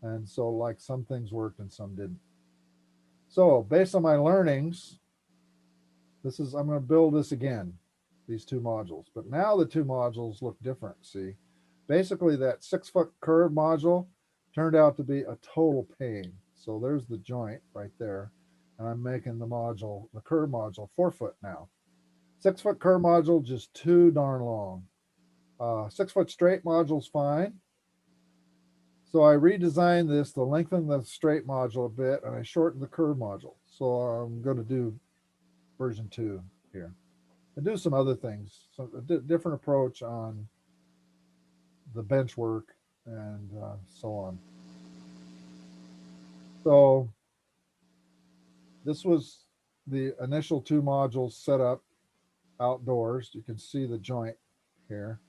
And so like some things worked and some didn't. So based on my learnings, I'm going to build this again, these 2 modules. But now the 2 modules look different, see? Basically that 6-foot curve module turned out to be a total pain. So there's the joint right there. And I'm making the curve module 4 foot now. 6-foot curve module, just too darn long. 6-foot straight module's fine. So I redesigned this to lengthen the straight module a bit, and I shortened the curve module. So I'm going to do version 2 here and do some other things. So a different approach on the bench work and so on. So this was the initial 2 modules set up outdoors. You can see the joint here.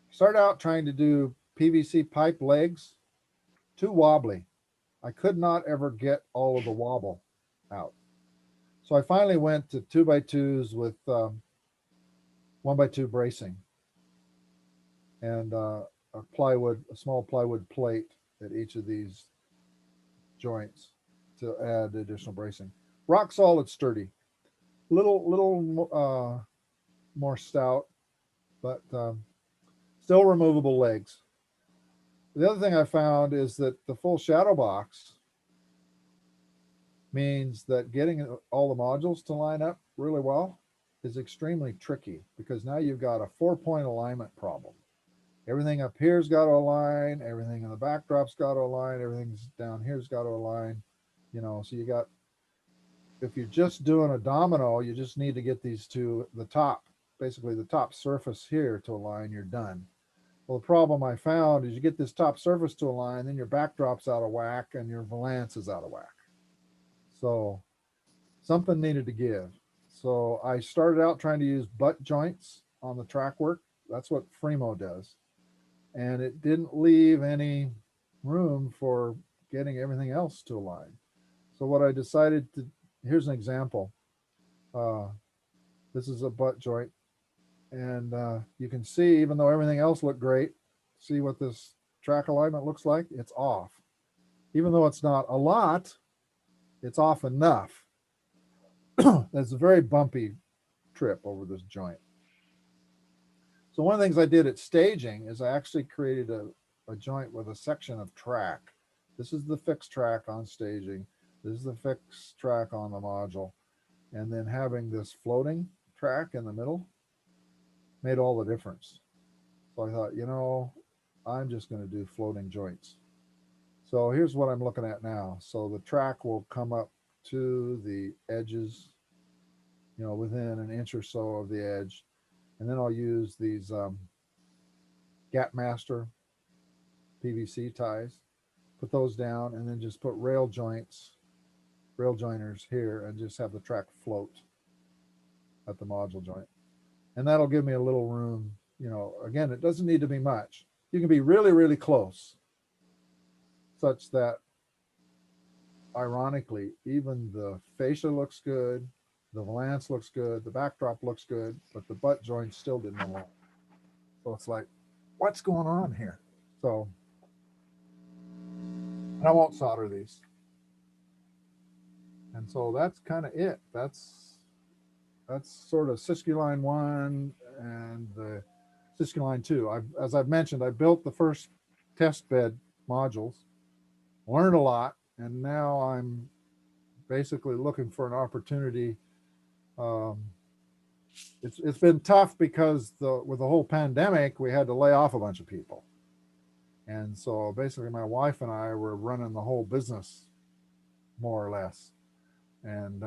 Started out trying to do PVC pipe legs, too wobbly. I could not ever get all of the wobble out. So I finally went to 2x2s with 1x2 bracing and a small plywood plate at each of these joints to add additional bracing. Rock solid sturdy, little more stout, but still removable legs. The other thing I found is that the full shadow box means that getting all the modules to line up really well is extremely tricky, because now you've got a 4-point alignment problem. Everything up here's got to align, everything in the backdrop's got to align, everything's down here's got to align, you know, so you got, if you're just doing a domino, you just need to get these to the top, basically the top surface here to align, you're done. Well, the problem I found is you get this top surface to align, then your backdrop's out of whack and your valance is out of whack. So something needed to give. So I started out trying to use butt joints on the trackwork. That's what Fremo does. And it didn't leave any room for getting everything else to align. So what I decided to, here's an example. This is a butt joint. And you can see, even though everything else looked great, see what this track alignment looks like? It's off. Even though it's not a lot, it's off enough. That's a very bumpy trip over this joint. So one of the things I did at staging is I actually created a joint with a section of track. This is the fixed track on staging. This is the fixed track on the module. And then having this floating track in the middle made all the difference. So I thought, you know, I'm just going to do floating joints. So here's what I'm looking at now. So the track will come up to the edges, you know, within an inch or so of the edge. And then I'll use these Gap Master PVC ties, put those down, and then just put rail joiners here and just have the track float at the module joint. And that'll give me a little room, you know, again, it doesn't need to be much. You can be really, really close, such that ironically, even the fascia looks good, the valance looks good, the backdrop looks good, but the butt joint still didn't align. So it's like, what's going on here? So, and I won't solder these. And so that's kind of it. That's sort of Siskiyou line 1 and the Siskiyou line 2. As I've mentioned, I built the first test bed modules, learned a lot, and now I'm basically looking for an opportunity. It's been tough because with the whole pandemic, we had to lay off a bunch of people. And so basically my wife and I were running the whole business, more or less. And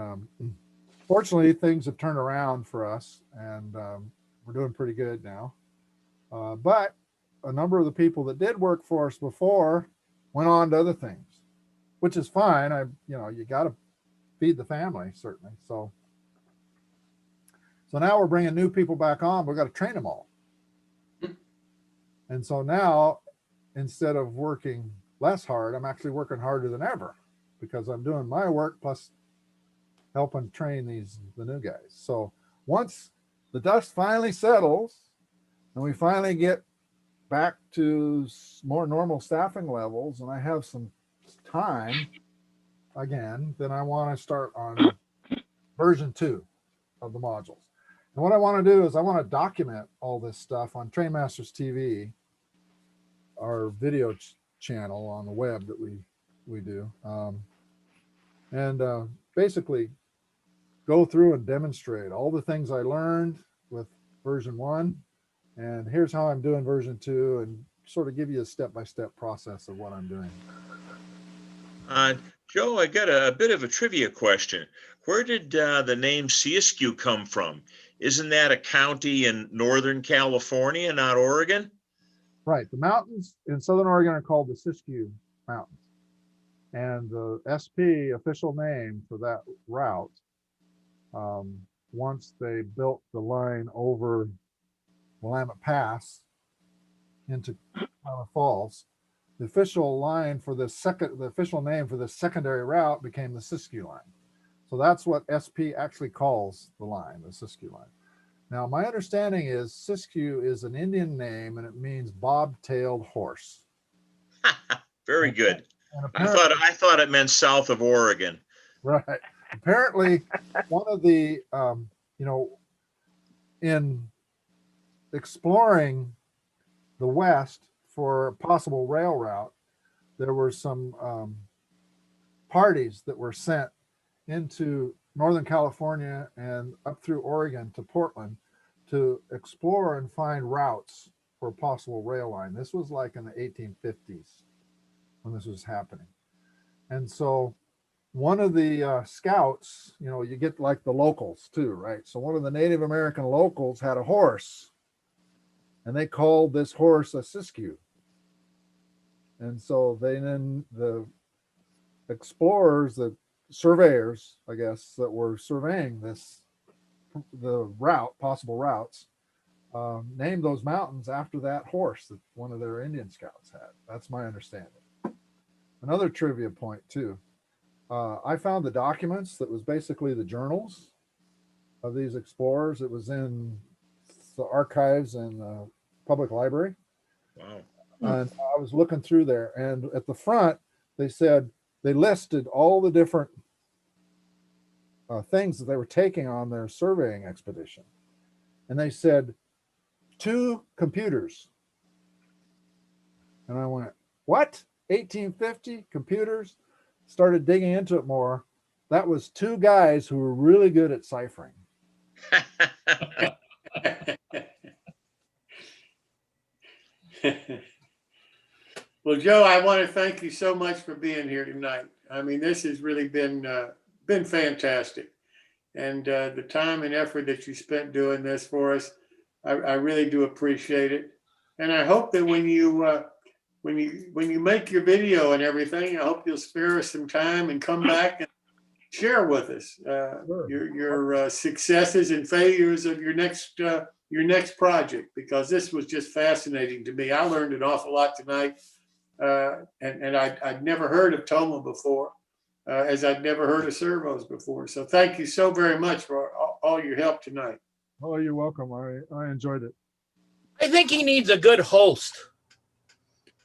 fortunately, things have turned around for us, and we're doing pretty good now. But a number of the people that did work for us before went on to other things, which is fine. You got to feed the family, certainly. So now we're bringing new people back on. We've got to train them all. And so now, instead of working less hard, I'm actually working harder than ever, because I'm doing my work plus helping train the new guys. So once the dust finally settles and we finally get back to more normal staffing levels and I have some time again, then I want to start on version 2 of the modules. And what I want to do is I want to document all this stuff on Trainmasters TV, our video channel on the web that we do. Basically go through and demonstrate all the things I learned with version 1, and here's how I'm doing version 2, and sort of give you a step-by-step process of what I'm doing. Joe, I got a bit of a trivia question. Where did the name Siskiyou come from? Isn't that a county in Northern California, not Oregon? Right. The mountains in Southern Oregon are called the Siskiyou Mountains. And the SP official name for that route, once they built the line over Willamette Pass into Klamath Falls, the official line for the official name for the secondary route became the Siskiyou line. So that's what SP actually calls the line, the Siskiyou line. Now, my understanding is Siskiyou is an Indian name and it means bob-tailed horse. Very good. I thought it meant south of Oregon. Right. Apparently, one of the, in exploring the West for a possible rail route, there were some parties that were sent into Northern California and up through Oregon to Portland to explore and find routes for a possible rail line. This was like in the 1850s when this was happening. And so one of the scouts, you know, you get like the locals too, right? So one of the Native American locals had a horse, and they called this horse a siskiyou. And so then the explorers, the surveyors, I guess, that were surveying the possible routes, named those mountains after that horse that one of their Indian scouts had. That's my understanding. Another trivia point too. I found the documents that was basically the journals of these explorers. It was in the archives and the public library. Wow. And I was looking through there, and at the front, they said they listed all the different things that they were taking on their surveying expedition. And they said 2 computers. And I went, what? 1850 computers? Started digging into it more. That was 2 guys who were really good at ciphering. Well, Joe, I want to thank you so much for being here tonight. I mean, this has really been fantastic, and the time and effort that you spent doing this for us, I really do appreciate it. And I hope that when you make your video and everything, I hope you'll spare us some time and come back and share with us your successes and failures of your next project, because this was just fascinating to me. I learned an awful lot tonight, and I'd never heard of Toma before, as I'd never heard of servos before. So thank you so very much for all your help tonight. Oh, you're welcome. I enjoyed it. I think he needs a good host.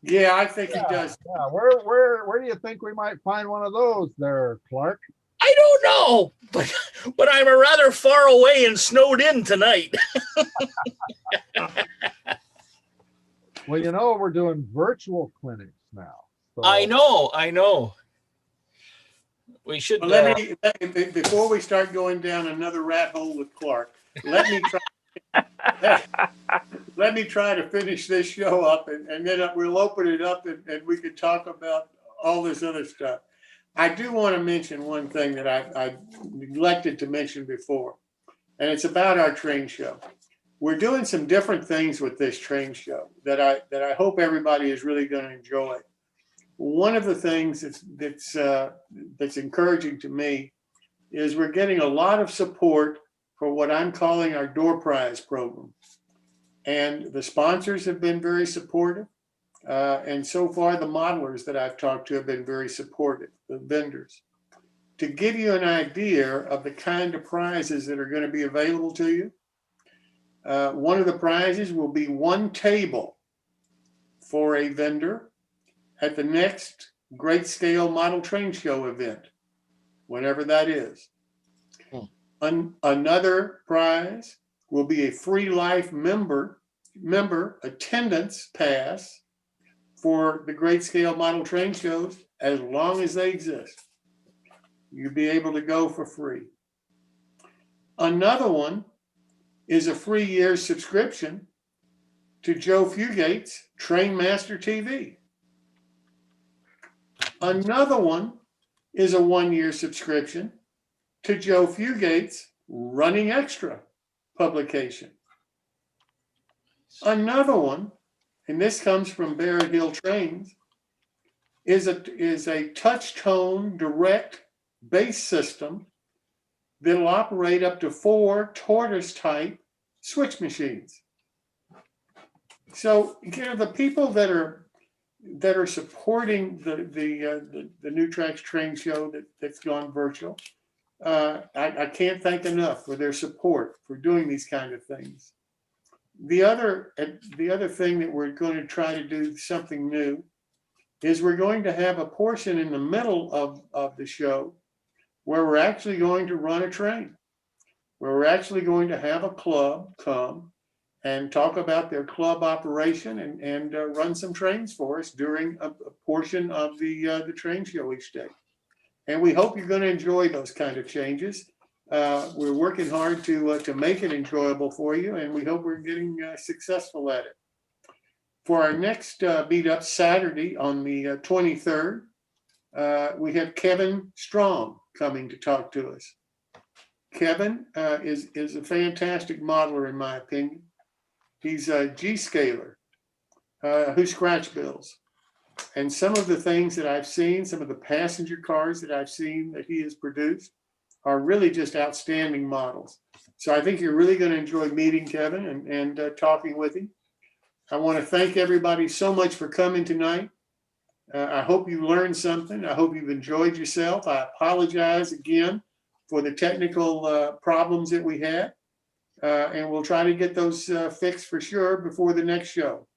Yeah, I think he does. Yeah, where do you think we might find one of those there, Clark? I don't know, but I'm rather far away and snowed in tonight. Well, you know, we're doing virtual clinics now. So. I know. We should. Well, let me before we start going down another rat hole with Clark. Let me try to finish this show up, and then we'll open it up, and we can talk about all this other stuff. I do want to mention one thing that I neglected to mention before, and it's about our train show. We're doing some different things with this train show that I hope everybody is really going to enjoy. One of the things that's encouraging to me is we're getting a lot of support for what I'm calling our door prize program. And the sponsors have been very supportive. And so far, the modelers that I've talked to have been very supportive, the vendors. To give you an idea of the kind of prizes that are going to be available to you, one of the prizes will be 1 table for a vendor at the next Great Scale Model Train Show event, whenever that is. Another prize will be a free life member attendance pass for the Great Scale Model Train Shows as long as they exist. You'll be able to go for free. Another one is a free year subscription to Joe Fugate's Train Master TV. Another one is a 1-year subscription to Joe Fugate's Running Extra publication. Another one, and this comes from Barrett Hill Trains, is a touch tone direct bass system that'll operate up to 4 tortoise type switch machines. So, you know, the people that are supporting the New Tracks Train Show that's gone virtual, I can't thank enough for their support for doing these kind of things. The other thing that we're going to try to do something new is we're going to have a portion in the middle of the show where we're actually going to run a train, where we're actually going to have a club come and talk about their club operation and run some trains for us during a portion of the train show each day. And we hope you're going to enjoy those kind of changes. We're working hard to make it enjoyable for you, and we hope we're getting successful at it. For our next meetup Saturday on the 23rd, we have Kevin Strong coming to talk to us. Kevin is a fantastic modeler, in my opinion. He's a G-scaler who scratch builds. And some of the things that I've seen, some of the passenger cars that I've seen that he has produced are really just outstanding models. So I think you're really going to enjoy meeting Kevin and talking with him. I want to thank everybody so much for coming tonight. I hope you learned something. I hope you've enjoyed yourself. I apologize again for the technical problems that we had. And we'll try to get those fixed for sure before the next show.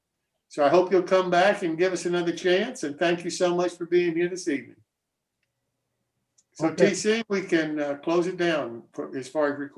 So I hope you'll come back and give us another chance. And thank you so much for being here this evening. So Okay. TC, we can close it down as far as recording.